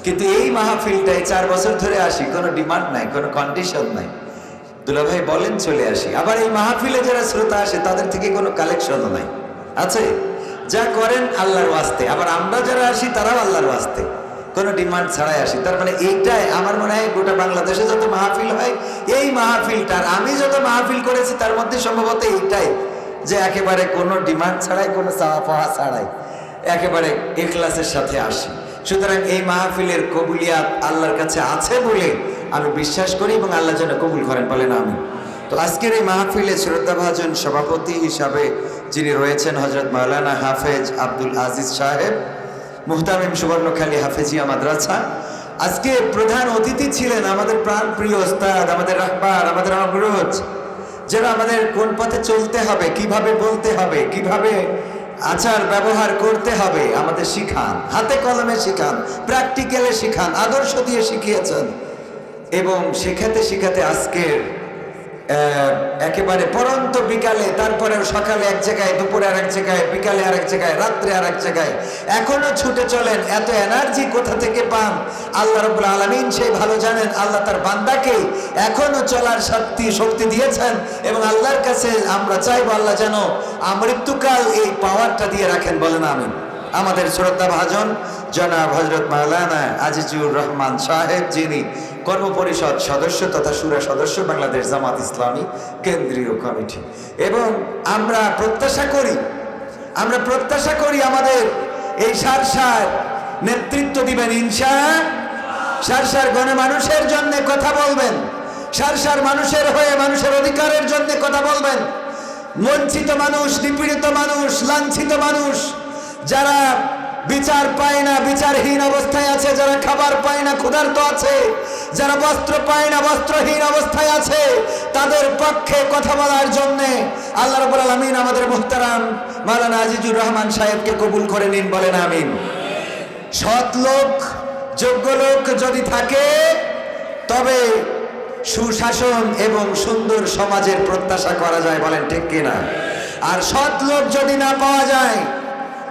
কিন্তু এই মাহফিলটাই 4 বছর ধরে আসি, কোনো ডিমান্ড নাই, কোনো কন্ডিশন নাই, দুলাভাই বলেন চলে আসি। আবার এই মাহফিলে যারা শ্রোতা আসে তাদের থেকে কোনো কালেকশনও নাই, আছে যা করেন আল্লাহর ওয়াস্তে। আবার আমরা যারা আসি তারাও আল্লাহর ওয়াস্তে, কোনো ডিমান্ড ছাড়াই আসি। তার মানে এইটাই আমার মনে হয় গোটা বাংলাদেশে যত মাহফিল হয় এই মাহফিলটার, আমি যত মাহফিল করেছি তার মধ্যে সম্ভবত এইটাই, যে একেবারে কোনো ডিমান্ড ছাড়াই, কোনো চাওয়া পাওয়া ছাড়াই একেবারে ইখলাসের সাথে আসি। সুতরাং এই মাহফিলের কবুলিয়াত আল্লাহর কাছে আছে বলে আমি বিশ্বাস করি এবং আল্লাহ যেন কবুল করেন, বলেন আমিন। তো আজকের এই মাহফিলে শ্রদ্ধাভাজন সভাপতি হিসাবে যিনি রয়েছেন হযরত মাওলানা হাফেজ আব্দুল আজিজ সাহেব, মুহতামিম সুবর্ণখালী হাফেজিয়া মাদ্রাসা। আজকে প্রধান অতিথি ছিলেন আমাদের প্রাণ প্রিয় ওস্তাদ, আমাদের রাহবার, আমাদের অগ্রজ, যারা আমাদের কোন পথে চলতে হবে, কিভাবে বলতে হবে, কিভাবে আচার ব্যবহার করতে হবে আমাদের শিখান, হাতে কলমে শিখান, প্র্যাকটিক্যালে শিখান, আদর্শ দিয়ে শিখিয়েছেন। এবং শেখাতে শেখাতে আজকের একেবারে পরন্ত বিকালে, তারপরে সকালে এক জায়গায়, দুপুরে আর এক জায়গায়, বিকালে আর এক জায়গায়, রাত্রে আর এক জায়গায়, এখনো ছুটে চলেন। এত এনার্জি কোথা থেকে পান আল্লাহ রাব্বুল আলামিন সেই ভালো জানেন। আল্লাহ তার বান্দাকে এখনো চলার শক্তি দিয়েছেন এবং আল্লাহর কাছে আমরা চাইবো আল্লাহ যেন আমৃত্যুকাল এই পাওয়ারটা দিয়ে রাখেন, বলেন আমিন। আমাদের শ্রদ্ধাভাজন জনাব হযরত মাওলানা আজিজুর রহমান সাহেব, যিনি কর্মপরিষদ সদস্য তথা সুরা সদস্য বাংলাদেশ জামাত ইসলামী কেন্দ্রীয় কমিটি। এবং আমরা প্রত্যাশা করি আমাদের এই সারসার নেতৃত্ব দিবেন সারসার গণমানুষের জন্য কথা বলবেন, সারসার মানুষের হয়ে মানুষের অধিকারের জন্য কথা বলবেন। বঞ্চিত মানুষ, নিপীড়িত মানুষ, লাঞ্ছিত মানুষ, যারা বিচার পায় না, বিচারহীন অবস্থায় আছে, যারা খাবার পায় না, ক্ষুধার্ত আছে, যারা বস্ত্র পায় না, বস্ত্রহীন অবস্থায় আছে, তাদের পক্ষে কথা বলার জন্য আল্লাহ রাব্বুল আলামিন আমাদের মুহতারাম মাওলানা আজিজুর রহমান সাহেবকে কবুল করে নিন, বলেন আমিন। সৎ লোক, যোগ্য লোক যদি থাকে তবে সুশাসন এবং সুন্দর সমাজের প্রত্যাশা করা যায়, বলেন ঠিক কিনা? আর সৎ লোক যদি না পাওয়া যায়,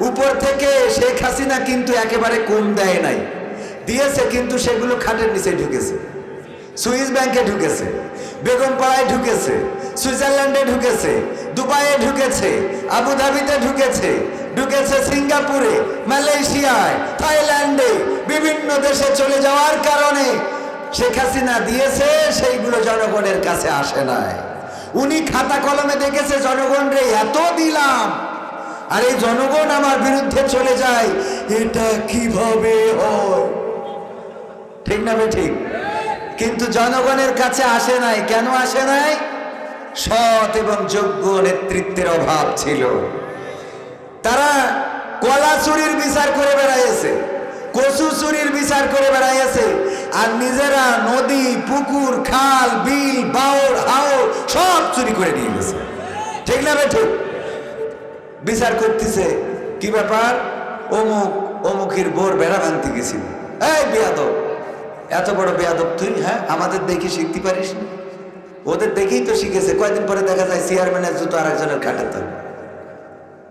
উপর থেকে শেখ হাসিনা কিন্তু একেবারে কম দেয় নাই, দিয়েছে কিন্তু সেগুলো খাটের নিচে ঢুকেছে, সুইস ব্যাংকে ঢুকেছে, বেগমপাড়ায় ঢুকেছে, সুইজারল্যান্ডে ঢুকেছে, দুবাইয়ে ঢুকেছে, আবুধাবিতে ঢুকেছে, সিঙ্গাপুরে, মালয়েশিয়ায়, থাইল্যান্ডে, বিভিন্ন দেশে চলে যাওয়ার কারণে শেখ হাসিনা দিয়েছে, সেইগুলো জনগণের কাছে আসে নাই। উনি খাতা কলমে দেখেছে জনগণ রে এত দিলাম, আর এই জনগণ আমার বিরুদ্ধে চলে যায়, এটা কিভাবে হয়? ঠিক না বে ঠিক? কিন্তু জনগণের কাছে আসে নাই। কেন আসে নাই? সৎ এবং যোগ্য নেতৃত্বের অভাব ছিল। তারা কলা চুরির বিচার করে বেড়াইছে, কচু চুরির বিচার করে বেড়াইছে, আর নিজেরা নদী, পুকুর, খাল, বিল, বাওর, হাওর সব চুরি করে নিয়ে গেছে। ঠিক না বে ঠিক? বিচার করতেছে, কি ব্যাপার? অমুকের বোর বেড়া ভাঙতে গেছিল। এই বেয়াদব, এত বড় বেয়াদব তুই? হ্যাঁ, আমাদের দেখে শিখতে পারিস না? ওদের দেখেই তো শিখেছে। কয়েকদিন পরে দেখা যায় চেয়ারম্যানের জুতো আর একজনের কাটাতে।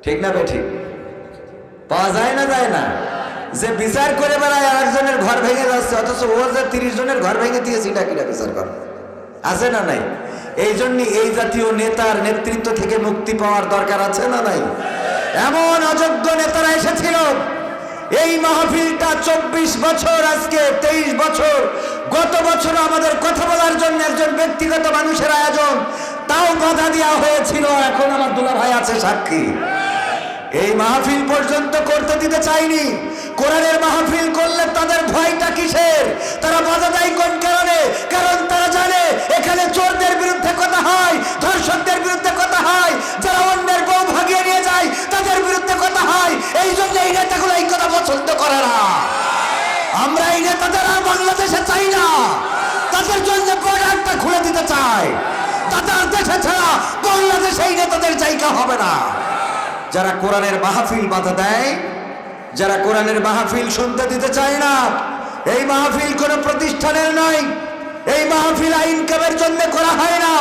ঠিক না বে ঠিক? পাওয়া যায় না, যায় না? যে বিচার করে বেড়ায় আর একজনের ঘর ভেঙে যাচ্ছে, অথচ ও যে 30 জনের ঘর ভেঙে দিয়েছে, এটা কিনা বিচার কর? আছে না নাই? এই জন্য এই জাতীয় নেতার নেতৃত্ব থেকে মুক্তি পাওয়ার দরকার আছে না নাই? এমন অযোগ্য নেতারা এসেছিল। এই মাহফিলটা 24 বছর, আজকে 23 বছর। গত বছর আমাদের কথা বলার জন্য একজন ব্যক্তিগত মানুষের আয়োজন, তাও বাধা দেওয়া হয়েছিল। এখন আমার দুলাভাই আছে সাক্ষী। এই মাহফিল পর্যন্ত করতে দিতে চাইনি। কোরআনের মাহফিল করলে তাদের ভয়টা কিসের? তারা বাধা দেয় কোন কারণে? কারণ তারা জানে এখানে চোরদের বিরুদ্ধে কথা হয়, ধর্ষকদের বিরুদ্ধে কথা হয়, যারা অন্যের বউ ভাগিয়ে নিয়ে যায় তাদের বিরুদ্ধে কথা হয়। এই জন্য এই নেতাগুলো এই কথা পছন্দ করে না। আমরা এই নেতাদের আর বাংলাদেশে চাই না। তাদের জন্য বর্ডারটা খুলে দিতে চাই। তাদের দেশে ছাড়া বাংলাদেশে এই নেতাদের জায়গা হবে না। যারা কোরআনের মাহফিল বাধা দেয়, যারা কোরআনের মাহফিল শুনতে দিতে চায় না, এই মাহফিল কোনো প্রতিষ্ঠানের নয়। এই মাহফিল আইন কামের জন্য করা হয় না।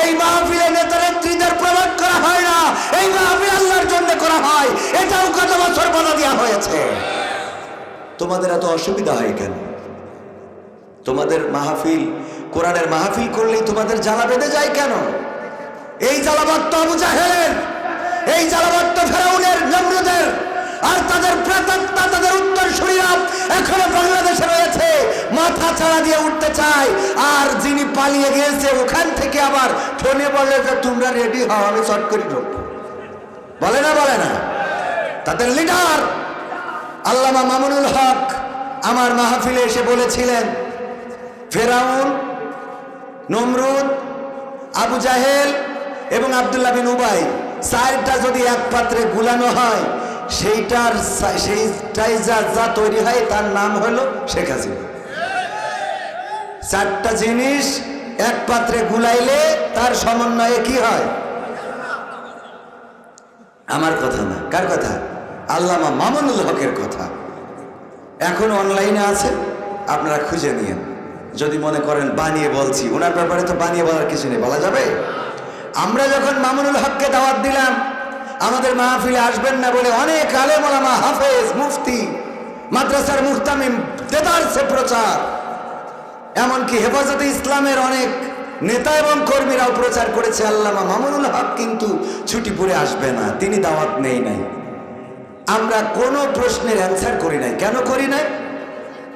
এই মাহফিলে নেতা নেত্রীদের প্রমাণ করা হয় না। এই মাহফিল আল্লাহর জন্য করা হয়। এটাও গত বছর বাধা দেওয়া হয়েছে। তোমাদের এত অসুবিধা হয় কেন? তোমাদের মাহফিল, কোরআনের মাহফিল করলেই তোমাদের জ্বালা বেঁধে যায় কেন? এই জ্বালাবাদ তো আবু জাহেলের, এই জ্বালাবাদ তো ফেরাউনের, নমরুদের, আর তাদের প্রেতাত্মা, তাদের উত্তরসূরিরা এখনো বাংলাদেশে রয়েছে, মাথা চাড়া দিয়ে উঠতে চায়। আর যিনি পালিয়ে গিয়েছে ওখান থেকে আবার ফোনে বলে যে তোমরা রেডি হও, আমি চট করে ঢুকবো। বলে না? বলে না? তাদের লিডার আল্লামা মামুনুল হক আমার মাহফিলে এসে বলেছিলেন, ফেরাউন, নমরুদ, আবু জাহেল এবং আব্দুল্লাহ বিন উবাই চারটা যদি এক পাত্রে গুলানো হয়, সেইটাই যা তৈরি হয় তার নাম হলো শেখ হাসিনা। চারটা জিনিস এক পাত্রে গুলাইলে তার সমন্বয়ে কি হয়? আমার কথা না, কার কথা? আল্লামা মামুনুল হকের কথা। এখন অনলাইনে আছে, আপনারা খুঁজে নিয়েন। যদি মনে করেন বানিয়ে বলছি, ওনার ব্যাপারে তো বানিয়ে বলার কিছু নেই, বলা যাবে। আমরা যখন মামুনুল হককে দাওয়াত দিলাম আমাদের মাহফিলে আসবেন না বলে, অনেক আলেম ওলামা, হাফেজ, মুফতি, মাদ্রাসার মুহতামিম দেদারসে প্রচার, এমনকি হেফাজতে ইসলামের অনেক নেতা এবং কর্মীরাও প্রচার করেছে আল্লামা মামুনুল হক কিন্তু ছুটি পড়ে আসবে না, তিনি দাওয়াত নেই নাই। আমরা কোনো প্রশ্নের অ্যান্সার করি নাই। কেন করি নাই?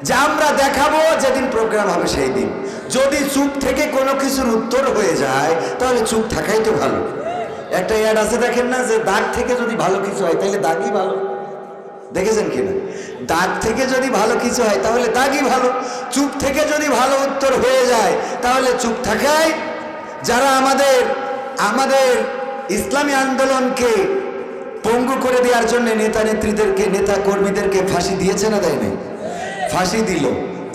যে আমরা দেখাবো যেদিন প্রোগ্রাম হবে সেই দিন। যদি চুপ থেকে কোনো কিছুর উত্তর হয়ে যায় তাহলে চুপ থাকাই তো ভালো। একটা অ্যাড আছে দেখেন না, যে দাগ থেকে যদি ভালো কিছু হয় তাহলে দাগই ভালো। দেখেছেন কিনা? দাগ থেকে যদি ভালো কিছু হয় তাহলে দাগই ভালো। চুপ থেকে যদি ভালো উত্তর হয়ে যায় তাহলে চুপ থাকাই। যারা আমাদের ইসলামী আন্দোলনকে পঙ্গু করে দেওয়ার জন্য নেতা নেত্রীদেরকে, নেতা কর্মীদেরকে ফাঁসি দিয়েছে না দেয় নাই? ফাঁসি দিল,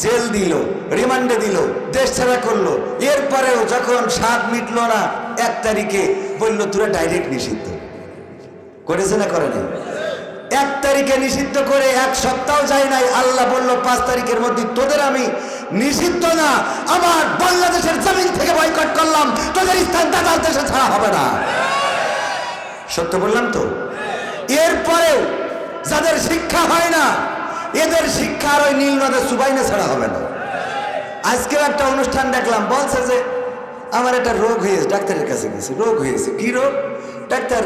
জেল দিল, রিমান্ডে দিল, দেশ ছাড়া করলো। এরপরেও যখন স্বাদ মিটল না, 1 তারিখে বললো তোরা ডাইরেক্ট নিষিদ্ধ। করেছে না করে নাই? 1 তারিখে নিষিদ্ধ করে 1 সপ্তাহ যায় নাই, আল্লাহ বলল 5 তারিখের মধ্যে তোদের আমি নিষিদ্ধ না, আমার বাংলাদেশের জমিন থেকে বয়কট করলাম, তোদের স্থান দাদার দেশে ছাড়া হবে না। সত্য বললাম তো? এরপরেও যাদের শিক্ষা হয় না, এদের শিক্ষা আর ওই নীল নদের সুবাইনে ছাড়া হবে না। আজকেও একটা অনুষ্ঠান দেখলাম, বলছে যে আমার একটা রোগ হয়েছে, ডাক্তারের কাছে গেছে, রোগ হয়েছে। কি রোগ? ডাক্তার,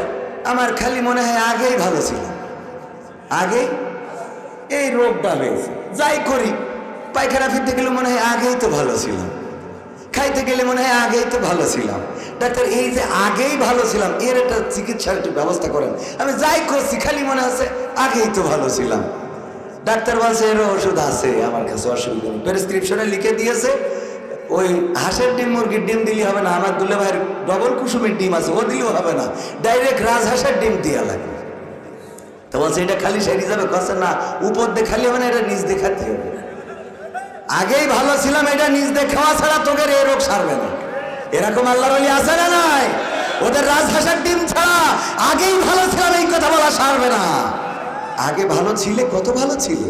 আমার খালি মনে হয় আগেই ভালো ছিল, আগেই এই রোগটা হয়েছে। যাই করি, পায়খানা ফিরতে গেলে মনে হয় আগেই তো ভালো ছিলাম, খাইতে গেলে মনে হয় আগেই তো ভালো ছিলাম। ডাক্তার, এই যে আগেই ভালো ছিলাম এর একটা চিকিৎসার একটু ব্যবস্থা করেন। আমি যাই করছি খালি মনে হচ্ছে আগেই তো ভালো ছিলাম। ডাক্তার বলছে এর ওষুধ আছে আমার কাছে, অসুবিধা নেই। প্রেসক্রিপশনে লিখে দিয়েছে, ওই হাঁসের ডিম, মুরগির ডিম দিলে হবে না, আমার দুলে ভাইয়ের ডবল কুসুমের ডিম আছে, ও দিলেও হবে না, ডাইরেক্ট রাজহাঁসের ডিম দেওয়া লাগবে। তো বলছে এটা খালি সেরে যাবে? কছে না, উপর দিয়ে খালি হবে না, এটা নিজ দিয়ে খাতে হবে। আগেই ভালো ছিলাম এটা নিজ দিয়ে খাওয়া ছাড়া তোদের এই রোগ সারবে না। এরকম আল্লাহর ওলি আছে না নাই? ওদের রাজহাঁসের ডিম ছাড়া আগেই ভালো ছিলাম এই কথা বলা সারবে না। আগে ভালো ছিলে, কত ভালো ছিল।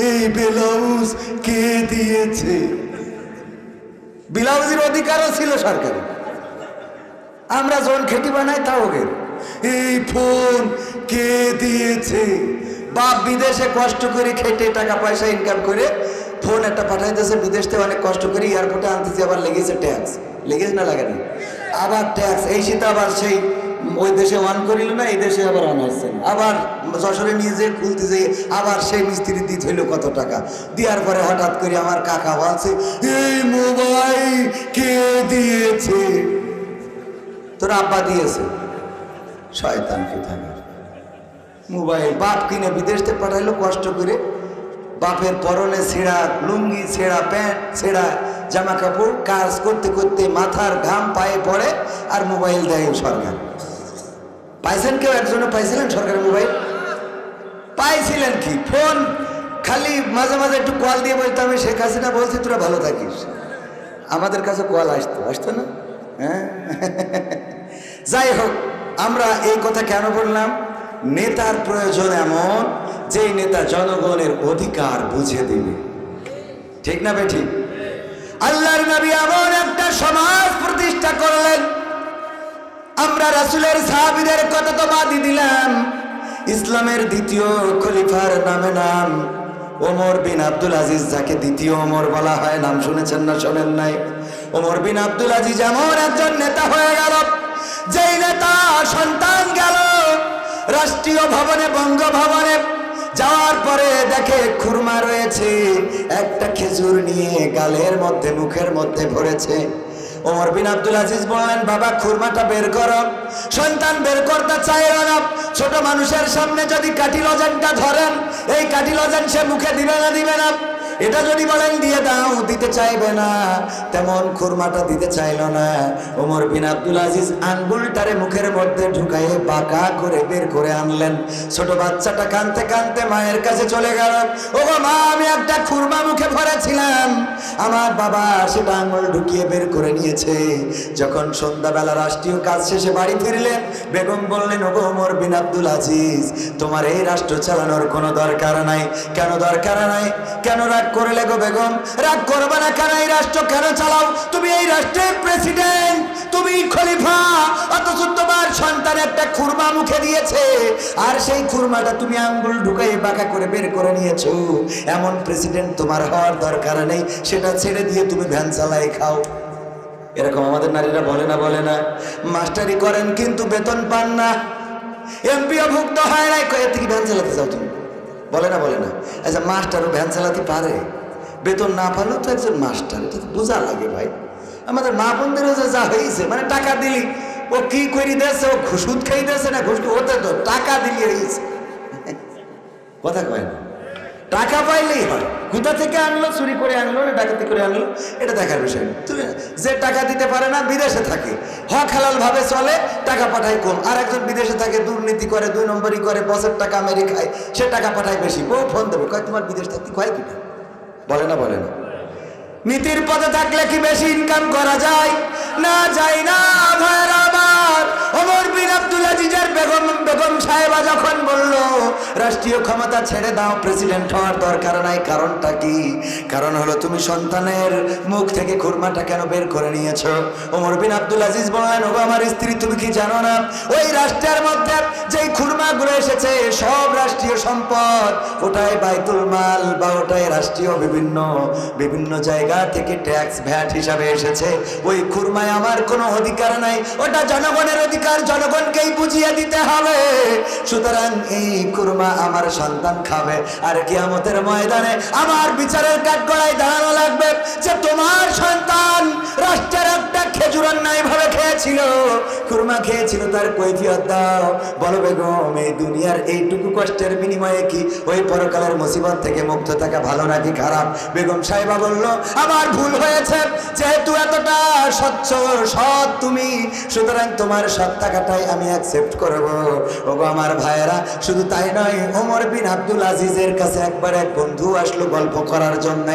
এই ব্লাউজ কে দিয়েছে? ব্লাউজের অধিকারও ছিল সরকারি, আমরা যখন খেটি বানাই তাও ওকে। এই ফোন কে দিয়েছে? বাপ বিদেশে কষ্ট করে খেটে টাকা পয়সা ইনকাম করে ফোন একটা পাঠাইতেছে বিদেশ থেকে, অনেক কষ্ট করে এয়ারপোর্টে আনতেছে, আবার লেগেছে ট্যাক্স। লেগেছে না লাগে না? আবার ট্যাক্স, এই শীতে আবার সেই ওই দেশে অন করিল না, এই দেশে আবার অন হচ্ছে না, আবার যশোরে নিয়ে যেয়ে খুলতে যেয়ে আবার সেই মিস্ত্রি দিয়ে ধরল কত টাকা। দেওয়ার পরে হঠাৎ করে আমার কাকা বলছে এই মোবাইল কে দিয়েছে? তোর আব্বা দিয়েছে। শয়তান কোথাকার। মোবাইল বাপ কিনে বিদেশ থেকে পাঠাইলো কষ্ট করে, বাপের পরনে ছেঁড়া লুঙ্গি, ছেঁড়া প্যান্ট, ছেঁড়া জামা কাপড়, কাজ করতে করতে মাথার ঘাম পায়ে পড়ে, আর মোবাইল দেয় সরকার। পাইছেন কেউ? একজনও পাইছিলেন সরকারের মোবাইল? পাইছিলেন কি? ফোন খালি মাঝে মাঝে একটু কল দিয়ে বলতো আমি শেখ হাসিনা বলছি তোরা ভালো থাকিস। আমাদের কাছে কল আসতো না? হ্যাঁ। যাই হোক, আমরা এই কথা কেন বললাম? নেতার প্রয়োজন এমন যেই নেতা জনগণের অধিকার বুঝে দিবে। ঠিক না বেঠিক? আল্লাহর নবী এমন একটা সমাজ প্রতিষ্ঠা করলেন, আমরা রাসূলের সাহাবীদের কথা তো বাদই দিলাম, ইসলামের দ্বিতীয় খলিফার নামে নাম ওমর বিন আব্দুল আজিজ, যাকে দ্বিতীয় ওমর বলা হয়। নাম শুনেছেন না শোনেন নাই? ওমর বিন আব্দুল আজিজ এমন একজন নেতা হয়ে গেল, যেই নেতা সন্তান গেল রাষ্ট্রীয় ভবনে, বঙ্গভবনে যাওয়ার পরে দেখে খুরমা রয়েছে, একটা খেজুর নিয়ে গালের মধ্যে মুখের মধ্যে ভরেছে। ওমর বিন আব্দুল আজিজ বললেন, বাবা খুরমাটা বের করো। সন্তান বের করতে চাইল না। ছোট মানুষের সামনে যদি কাঠি লজেনটা ধরেন, এই কাঠি লজেন সে মুখে দিবে না, দিবে না। এটা যদি বলেন দিয়ে দাও, দিতে চাইবে না। তেমন খুরমাটা দিতে চাইল না। ওমর বিন আব্দুল আজিজ আঙ্গুলটারে মুখের মধ্যে ঢুকাইয়ে বাঁকা করে বের করে আনলেন। ছোট বাচ্চাটা কাঁদতে কাঁদতে মায়ের কাছে চলে গেল। ও মা, আমি একটা খুরমা মুখে ভরেছিলাম, আমার বাবা সেটা আঙ্গুল ঢুকিয়ে বের করে নিয়েছে। যখন সন্ধ্যাবেলা রাষ্ট্রীয় কাজ শেষে বাড়ি ফিরলেন, বেগম বললেন, ওগো ওমর বিন আব্দুল আজিজ, তোমার এই রাষ্ট্র চালানোর কোনো দরকার নাই। কেন দরকার নাই? কেন রাগ করলে গো বেগম? রাগ করবে না কেন? এই রাষ্ট্র কেন চালাও? তুমি এই রাষ্ট্রের প্রেসিডেন্ট, তুমি খলিফা, অথচ তোমার সন্তান একটা খুরমা মুখে দিয়েছে, আর সেই খুরমাটা তুমি আঙ্গুল ঢুকাই বাঁকা করে বের করে নিয়েছো। এমন প্রেসিডেন্ট তোমার হওয়ার দরকার নেই, সেটা ছেড়ে দিয়ে তুমি ভ্যান চালাই খাও। এরকম আমাদের নারীরা বলে না? বলে না? মাস্টারি করেন কিন্তু বেতন পান না, এমপিও ভুক্ত হয় নাই, এর থেকে ভ্যান চালাতে যাও তুমি। বলে না? বলে না? আচ্ছা, মাস্টারও ভ্যান চালাতে পারে, বেতন না পারলেও তো একজন মাস্টার। এটা তো বোঝা লাগে ভাই। আমাদের মা বোনদেরও যা হয়েছে, মানে টাকা দিলি ও কি করে দিয়েছে, ও সুদ খেয়ে দিয়েছে না ঘুষ, ওতে তো টাকা দিলি হয়েছে। কথা কয় না? টাকা পাইলেই হয়। কোথা থেকে আনলো, চুরি করে আনলো না ডাকাতি করে আনলো, এটা দেখার বিষয় না। যে টাকা দিতে পারে না, বিদেশে থাকে, হক হালাল ভাবে চলে, টাকা পাঠায় কম। আর একজন বিদেশে থাকে, দুর্নীতি করে, 2 নম্বরই করে, বসের টাকা মেরে খায়, সে টাকা পাঠায় বেশি। বউ ফোন দেবে, কয় তোমার বিদেশ থাকতে কয় কিনা? বলে না? বলে না? নীতির পথে থাকলে কি বেশি ইনকাম করা যায়? না, যায় না। ভাইয়ের আমার, ওমর বিন আব্দুল আজিজের বেগম সাহেবা যখন বলল রাষ্ট্রীয় ক্ষমতা ছেড়ে দাও, প্রেসিডেন্ট হওয়ার দরকার নাই, কারণটা কি? কারণ হলো তুমি সন্তানের মুখ থেকে খুরমাটা কেন বের করে নিয়েছো? ওমর বিন আব্দুল আজিজ বললেন, ওগো আমার স্ত্রী, তুমি কি জানো না ওই রাষ্ট্রের মধ্যে যেই খুরমাগুলো এসেছে সব রাষ্ট্রীয় সম্পদ, ওটাই বাইতুল মাল বা ওটাই রাষ্ট্রীয় বিভিন্ন জায়গা থেকে ট্যাক্স ভ্যাট হিসাবে এসেছে। ওই খুরমায় আমার কোনো অধিকার নাই, ওটা জনগণের অধিকার, জনগণকেই বুঝিয়ে দিতে হবে। সুতরাং এই খুরমা আমার সন্তান খাবে, আর কিয়ামতের ময়দানে আমার বিচারের কাঠগড়ায় দাঁড়ানো লাগবে যে তোমার সন্তান রাষ্ট্রের একটা খেজুর অন্যায় ভাবে খেয়েছিল, খুরমা খেয়েছিল, তার কৈফিয়ত দাও। বলো বেগম, এই দুনিয়ার এইটুকু কষ্টের বিনিময়ে কি ওই পরকালের মুসিবত থেকে মুক্ত থাকা ভালো নাকি খারাপ? বেগম সাহেবা বলল, আমার ভুল হয়েছে, যেহেতু এতটা স্বচ্ছ সৎ তুমি, সুতরাং তোমার সৎ টাকাটাই আমি অ্যাকসেপ্ট করব। ওগো আমার ভাইয়েরা, শুধু তাই নয়, ওমর বিন আব্দুল আজিজের কাছে একবার এক বন্ধু আসলো গল্প করার জন্য।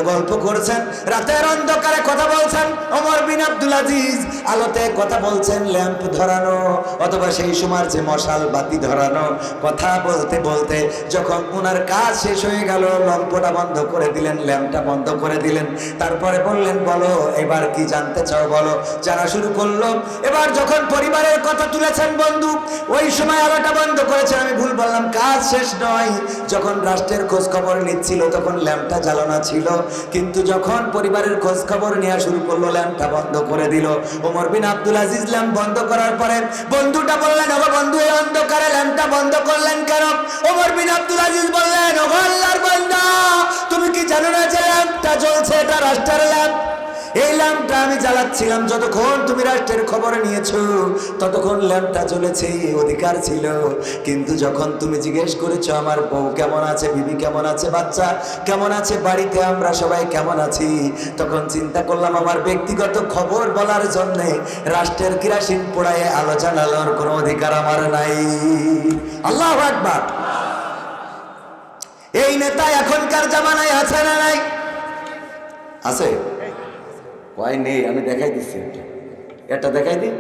গল্প করছেন, রাতের অন্ধকারে কথা বলছেন। ওমর বিন আব্দুল আজিজ আলোতে কথা বলছেন, ল্যাম্প ধরানো অথবা সেই সময় যে মশাল বাতি ধরানো। কথা বলতে বলতে যখন ওনার কাজ শেষ হয়ে গেল, লম্পটা বন্ধ করে দিলেন, ল্যাম্পটা বন্ধ করে দিলেন। তারপরে বললেন, বলো এবার কি জানতে চাও, বলো। জানা শুরু করলো। এবার যখন পরিবারের কথা তুলেছেন বন্ধু, ওই সময় আলোটা বন্ধ করেছেন। আমি ভুল বললাম, কাজ শেষ নয়, যখন রাষ্ট্রের খোঁজ খবর নিচ্ছিল তখন ল্যাম্পটা জ্বালানো ছিল, কিন্তু যখন পরিবারের খোঁজ খবর নেওয়া শুরু করলো ল্যাম্পটা বন্ধ করে দিল। ওমর বিন আব্দুল আজিজ ল্যাম্প বন্ধ করার পরে বন্ধুটা বললেন, ওগো বন্ধু, এই অন্ধকারে ল্যাম্পটা বন্ধ করলেন কেন? ওমর বিন আব্দুল আজিজ বললেন, ওগো আল্লাহর বান্দা, তুমি কি জানো না যে ল্যাম্পটা জ্বলছে, এটা রাষ্ট্রের ল্যাম্প। এই ল্যাম্পটা আমি জ্বালাচ্ছিলাম, যতক্ষণ তুমি রাষ্ট্রের খবর নিয়েছো ততক্ষণ ল্যাম্পটা জ্বলেছে, অধিকার ছিল। কিন্তু যখন তুমি জিজ্ঞেস করেছো আমার বউ কেমন আছে, বিবি কেমন আছে, বাচ্চা কেমন আছে, বাড়িতে আমরা সবাই কেমন আছি, তখন চিন্তা করলাম আমার ব্যক্তিগত খবর বলার জন্য রাষ্ট্রের কেরাসিন পোড়ায় আলো জ্বালানোর কোনো অধিকার আমার নাই। আল্লাহু আকবার। এই নেতা এখনকার জামানায় আছে না নাই? আছে? কয় নেই? আমি দেখাই দিচ্ছি, এটা দেখাই দিই।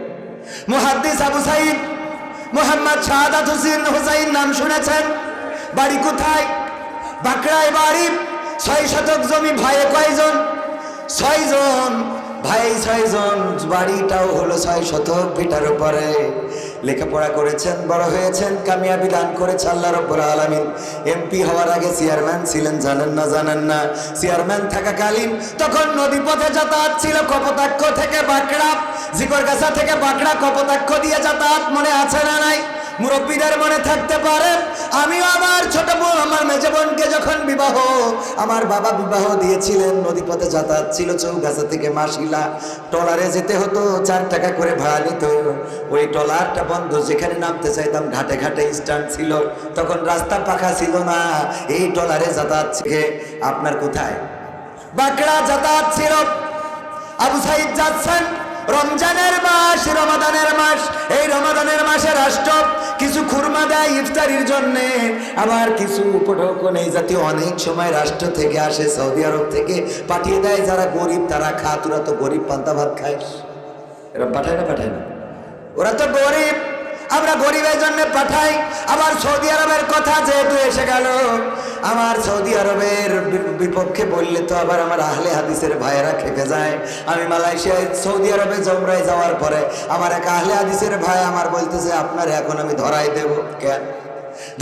মুহাদ্দিস আবু সাইদ মোহাম্মদ শাহাদাত হুসাইন নাম শুনেছেন? বাড়ি কোথায়? বাঁকড়ায় বাড়ি। 6 শতক জমি, ভাইয়ে কয়জন? 6 জন ভাই, 6 জন। বাড়িটাও হলো 6 শতক ভিটার উপরে। লেখাপড়া করেছেন, বড় হয়েছেন, কামিয়াবি দান করেছে আল্লাহ রাব্বুল আলামিন। এমপি হওয়ার আগে চেয়ারম্যান ছিলেন, জানেন না? চেয়ারম্যান থাকাকালীন তখন নদীপথে যাতায়াত ছিল কপোতাক্ষ থেকে বাঁকড়া, জিকরগাছা থেকে বাঁকড়া কপোতাক্ষ দিয়ে যাতায়াত, মনে আছে না নাই? মুরব্বীদের মনে থাকতে পারে। আমিও আমার ছোট বোন, আমার মেজ বোনকে যখন আমার বাবা বিবাহ দিয়েছিলেন, নদীপথে যাতায়াত ছিল চৌগাছা থেকে মাসিলা, ট্রলারে যেতে হতো, 4 টাকা করে ভাড়া নিত। ওই ট্রলারটা বন্ধ, যেখানে নামতে চাইতাম ঘাটে ঘাটে স্ট্যান্ড ছিল, তখন রাস্তা পাকা ছিল না, এই ট্রলারে যাতায়াত থেকে আপনার কোথায় বাঁকড়া যাতায়াত ছিল। আবু সাইদ যাচ্ছেন, রমজানের মাস, রমাদানের মাস, এই রমাদানের মাসে রাষ্ট্র কিছু খুরমা দেয় ইফতারির জন্য, আবার কিছু উপঢৌকন এই জাতীয় অনেক সময় রাষ্ট্র থেকে আসে, সৌদি আরব থেকে পাঠিয়ে দেয়, যারা গরিব তারা খা, তোরা তো গরিব, পান্তা ভাত খাইস। এরা পাঠায় না, ওরা তো গরিব, আমরা গরিবের জন্য পাঠাই। আবার সৌদি আরবের কথা যেহেতু এসে গেল, আমার সৌদি আরবের বিপক্ষে বললে তো আবার আমার আহলে হাদিসের ভাইয়েরা খেপে যায়। আমি মালয়েশিয়ায় সৌদি আরবে জমরায় যাওয়ার পরে আমার এক আহলে হাদিসের ভাই আমার বলতেছে, আপনার এখন আমি ধরাই দেব। কেন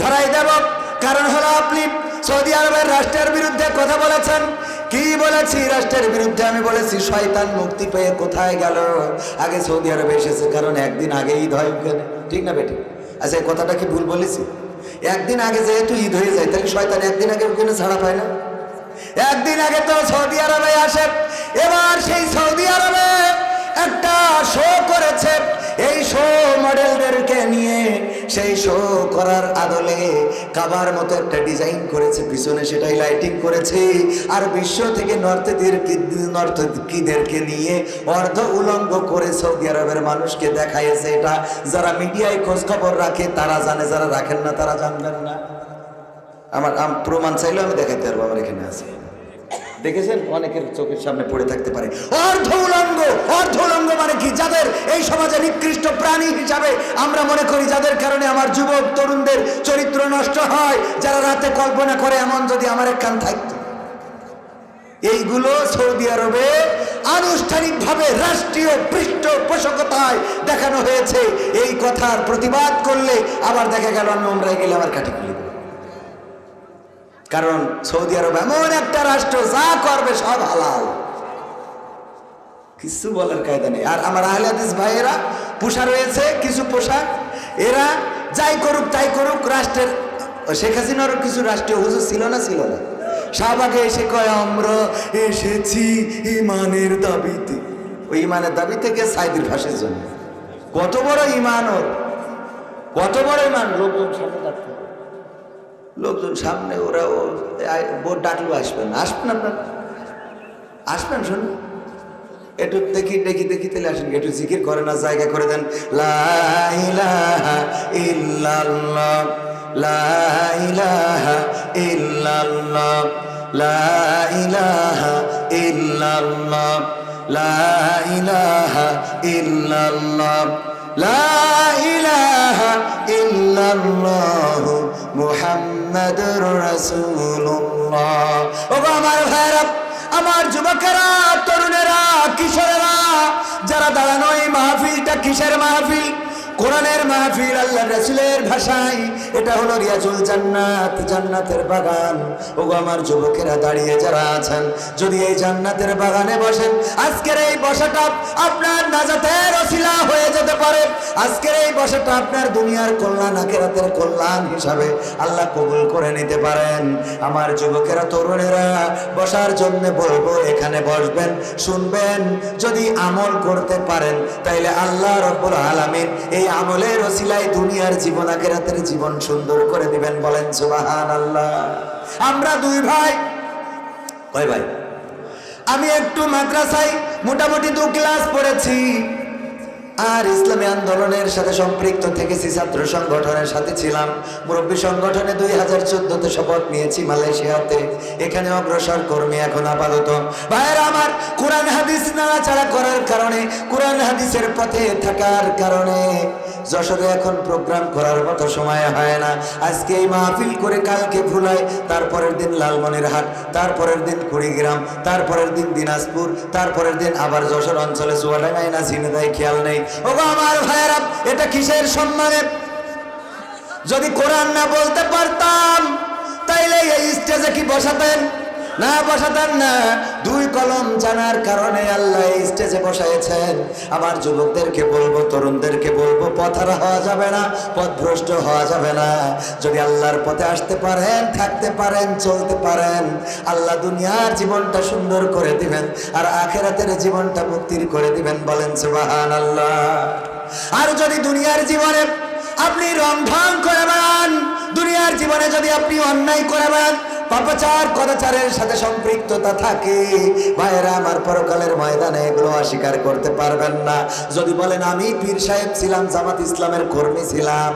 ধরাই দেব? কারণ হলো আপনি সৌদি আরবের রাষ্ট্রের বিরুদ্ধে কথা বলেছেন। কি বলেছি? রাষ্ট্রের বিরুদ্ধে আমি বলেছি। শয়তান মুক্তি পেয়ে কোথায় গেল? আগে সৌদি আরবে এসেছে, কারণ একদিন আগে ঈদ হয়, ঠিক না বেটি? আচ্ছা, এই কথাটা কি ভুল বলেছি? একদিন আগে যেহেতু ঈদ হয়ে যায়, তাহলে শয়তান একদিন আগে ওখানে ছাড়া পায় না? একদিন আগে তো সৌদি আরবে আসে। এবার সেই সৌদি আরবে একটা শো করেছে, এই শো মডেলদেরকে নিয়ে সেই শো করার আদলে কাবার মতো একটা ডিজাইন করেছে, পিছনে সেটাই লাইটিং করেছে, আর বিশ্ব থেকে নর্তকীদেরকে নিয়ে অর্ধ উলঙ্গ করে সৌদি আরবের মানুষকে দেখাইছে। এটা যারা মিডিয়ায় খোঁজ খবর রাখে তারা জানে, যারা রাখেন না তারা জানবেন না। আমার প্রমাণ চাইলেও আমি দেখাতে পারবো, আমার এখানে আছে। দেখেছেন, অনেকের চোখের সামনে পড়ে থাকতে পারে। অর্ধ উলঙ্গ মানে কি? যাদের এই সমাজে নিকৃষ্ট প্রাণী হিসাবে আমরা মনে করি, যাদের কারণে আমার যুবক তরুণদের চরিত্র নষ্ট হয়, যারা রাতে কল্পনা করে এমন যদি আমার এক কান থাকতো। এইগুলো সৌদি আরবে আনুষ্ঠানিকভাবে রাষ্ট্রীয় পৃষ্ঠপোষকতায় দেখানো হয়েছে। এই কথার প্রতিবাদ করলে আবার দেখা গেল আমি ওমরায় গেলে আমার কাঠি খুলে দেব। কারণ সৌদি আরব এমন একটা রাষ্ট্র, যা করবে সব হালাল, কিছু বলার কায়দা নেই। আর আমার আহলে হাদিস ভাইয়েরা পোশাক রয়েছে, কিছু পোশাক, এরা যাই করুক তাই করুক, রাষ্ট্রের শেখ হাসিনারও কিছু রাষ্ট্রীয় হুজুর ছিল না শাহবাগে এসে কয়, আমরা এসেছি ইমানের দাবিতে। ওই ইমানের দাবি থেকে সাইদির ফাঁসের জন্য। কত বড় ইমান ওর, কত বড় ইমান! লোকজন সামনে, ওরা বোর্ড ডাকলো, আসবেন আপনার, আসবেন, শুনুন একটু দেখি তাহলে আসেন, একটু জিকির করে না, জায়গা করে দেন। লা ইলাহা ইল্লাল্লাহ, লা ইলাহা ইল্লাল্লাহ, লা ইলাহা ইল্লাল্লাহ, লা ইলাহা ইল্লাল্লাহ, লা ইলাহা ইল্লাল্লাহ মুহাম্মাদুর রাসূলুল্লাহ। ওগো আমার ভাইরা, আমার যুবকেরা, তরুণেরা, কিশোরেরা, যারা দাঁড়ানো, এই মাহফিলটা কিসের মাহফিল? কোরআনের মাহফিল। আল্লাহ রাসূলের ভাষায় এটা হলো রিয়াজুল জান্নাত, জান্নাতের বাগান। ওগো আমার যুবকেরা দাঁড়িয়ে যারা আছেন, যদি এই জান্নাতের বাগানে বসেন, আজকের এই বসাটা আপনার নাজাতের ওসিলা হয়ে যেতে পারে। আজকের এই বসাটা আপনার দুনিয়ার কল্যাণ, আখিরাতের কল্যাণ হিসাবে আল্লাহ কবুল করে নিতে পারেন। আমার যুবকেরা, তরুণেরা, বসার জন্য বলবো, এখানে বসবেন, শুনবেন। যদি আমল করতে পারেন তাইলে আল্লাহ রাব্বুল আলামিন এই আমলের ওসিলায় দুনিয়ার জীবন, আখিরাতের জীবন সুন্দর করে দিবেন। বলেন সুবহানাল্লাহ। আমরা দুই ভাই, কয় ভাই? আমি একটু মাদ্রাসায় মোটামুটি 2 ক্লাস পড়েছি, আর ইসলামী আন্দোলনের সাথে সম্পৃক্ত থেকেছি, ছাত্র সংগঠনের সাথে ছিলাম, মুরব্বী সংগঠনে 2014-তে শপথ নিয়েছি মালয়েশিয়াতে। এখানে অগ্রসর কর্মী এখন আপাতত। ভাইয়েরা আমার, কোরআন হাদিস নাড়াচাড়া করার কারণে, কোরআন হাদিসের পথে থাকার কারণে যশোরে এখন প্রোগ্রাম করার মতো সময় হয় না। আজকে এই মাহফিল করে কালকে ভুলাই, তারপরের দিন লালমনিরহাট, তারপরের দিন কুড়িগ্রাম, তারপরের দিন দিনাজপুর, তারপরের দিন আবার যশোর অঞ্চলে চুয়াডাঙ্গায় না ঝিনাইদহে, খেয়াল নেই। ওগো আমার ভাইয়েরা, এটা কিসের সম্মানে? যদি কোরআন না বলতে পারতাম তাইলে এই স্টেজে কি বসাতেন? না, বসাতেন না। দুই কলম জানার কারণে আল্লাহ এই স্টেজে বসাইছেন। আমার যুবকদেরকে বলবো, তরুণদেরকে বলবো, পথহারা হওয়া যাবে না, পথভ্রষ্ট হওয়া যাবে না। যদি আল্লাহর পথে আসতে পারেন, থাকতে পারেন, চলতে পারেন, আল্লাহ দুনিয়ার জীবনটা সুন্দর করে দিবেন আর আখিরাতের জীবনটা মুক্তির করে দিবেন। বলেন সুবহানাল্লাহ। আর যদি দুনিয়ার জীবনে আপনি রংঢং করে বেড়ান, দুনিয়ার জীবনে যদি আপনি অন্যায় করে বেড়ান, পাপাচার কদাচারের সাথে সম্পৃক্ততা থাকে, ভাইয়েরা আমার, পরকালের ময়দানে এগুলো অস্বীকার করতে পারবেন না। যদি বলেন আমি পীর সাহেব ছিলাম, জামাত ইসলামের কর্মী ছিলাম,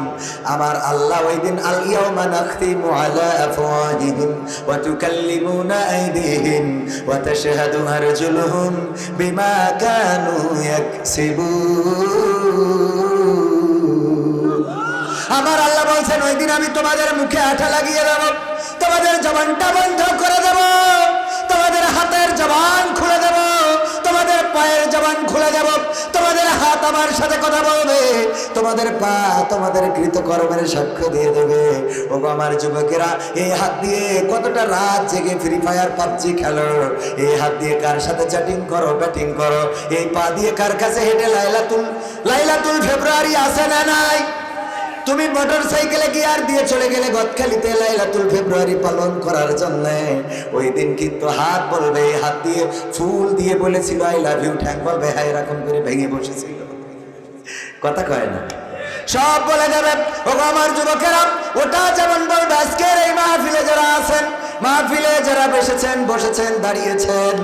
আমার আল্লাহ ওই দিন আল ইয়াউমা নাখতিমু আলা আফওয়াহিহিম ওয়া তুকাল্লিমুনা আইদিহিম ওয়া তাশহাদু আরজুলুহুম বিমা কানু ইয়াকসিবুন। আমার আল্লাহ বলছেন ওই দিন আমি তোমাদের মুখে আঠা লাগিয়ে দেব, তোমাদের জবানটা বন্ধ করে দেব, তোমাদের হাতের জবান খুলে দেব, তোমাদের পায়ের জবান খুলে দেব, তোমাদের হাত আমার সাথে কথা বলবে, তোমাদের পা তোমাদের কৃতকর্মের সাক্ষ্য দিয়ে দেবে। ও আমার যুবকেরা, এই হাত দিয়ে কতটা রাত জেগে ফ্রি ফায়ার পাবজি খেলো, এই হাত দিয়ে কার সাথে চ্যাটিং করো, ব্যাটিং করো, এই পা দিয়ে কার কাছে হেঁটে লাইলাতুল ফেব্রুয়ারি আসে না নাই? তুমি মোটর সাইকেলে গিয়ার দিয়ে চলে গেলে গদখালিতে লাইলাতুল ফেব্রুয়ারি পালন করার জন্য। ওই দিন কিন্তু হাত বলবে, হাত দিয়ে ফুল দিয়ে বলেছিল আই লাভ ইউ, ঠ্যাং বলবে হ্যাঁ এরকম করে ভেঙে বসেছিল, কথা কয় না, সব বলে যাবে। ও আমার যুবকেরা, ওটা যেমন বলবে আজকের এই মাহফিলে যারা আছেন, মাহফিলে যারা বসেছেন, দাঁড়িয়েছেন,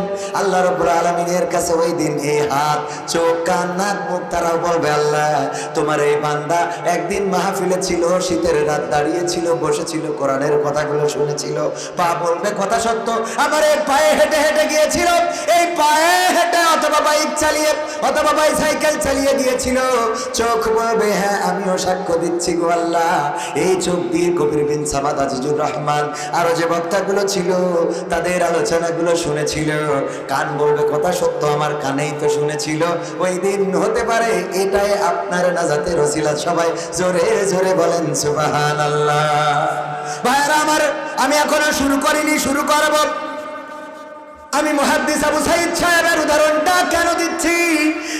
আল্লাহ রাব্বুল আলামিনের কাছে ওই দিন এই হাত, চোখ, কান, নাক, মুখ তারাও বলবে আল্লাহ তোমার এই বান্দা একদিন মাহফিলে ছিল, শীতের রাত দাঁড়িয়েছিল, বসেছিল, কোরআনের কথাগুলো শুনেছিল, পা বলবে কথা সত্য, আমার এই পায়ে হেঁটে হেঁটে গিয়েছিল, এই পায়ে হেঁটে অথবা বাইক চালিয়ে অথবা সাইকেল চালিয়ে গিয়েছিল, চোখ বলবে হ্যাঁ আমিও সাক্ষ্য দিচ্ছি গো আল্লাহ, এই চোখ দিয়ে কবির বিন সামাদ, আজিজুর রহমান আরো যে বক্তাগুলো ছিল তাদের আলোচনাগুলো শুনেছিল, কান বলবে কথা সত্য আমার কানেই তো শুনেছিল। ওই দিন হতে পারে এটাই আপনার নাজাতের ওসিলা। সবাই জোরে জোরে বলেন সুবহানাল্লাহ। ভাইরা আমার, আমি এখনো শুরু করিনি, শুরু করব। আমি মুহাদ্দিস আবু সাঈদ সাহেবের উদাহরণটা কেন দিচ্ছি,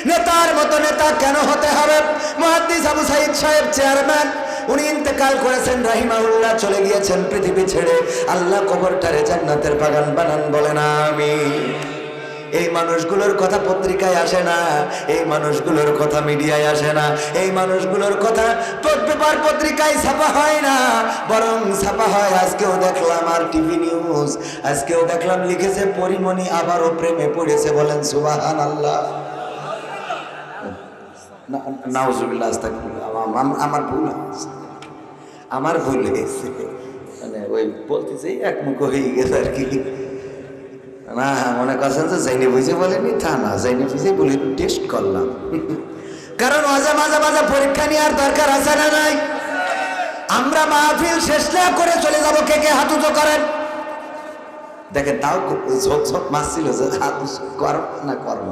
নেতার মতো নেতা কেন হতে হবে? মুহাদ্দিস আবু সাঈদ সাহেব চেয়ারম্যান, উনি ইন্তেকাল করেছেন রাহিমাহুল্লাহ, চলে গিয়েছেন পৃথিবী ছেড়ে। আল্লাহ কবরটারে জান্নাতের বাগান বানান, বলেন আমিন। এই মানুষগুলোর কথা পত্রিকায় আসে না, এই মানুষগুলোর কথা মিডিয়ায় আসে না, এই মানুষগুলোর কথা পেপার পত্রিকায় ছাপা হয় না, বরং ছাপা হয় আজকেও দেখলাম আর টিভি নিউজ, আজকেও দেখলাম লিখেছে পরিমণি আবারও প্রেমে পড়েছে, বলেন সুবহানাল্লাহ। নাউজুবিল্লাহ, আস্তাগফিরুল্লাহ, আমার ভুল হয়েছে, মানে ওই বলতেছে একমুখ হয়ে গেছে আর কি। না মনে করছেন যে জাইনে বুঝে বলেনি, তা না, জাইনে বুঝে বলে টেস্ট করলাম, কারণ মাঝে মাঝে পরীক্ষা নেওয়ার দরকার আছে না নাই? আমরা মাহফিল শেষ না করে চলে যাবো, কে কে হাত উঁচু করেন? দেখেন তাও ঝোঁক মারছিল যে হাত করব না করব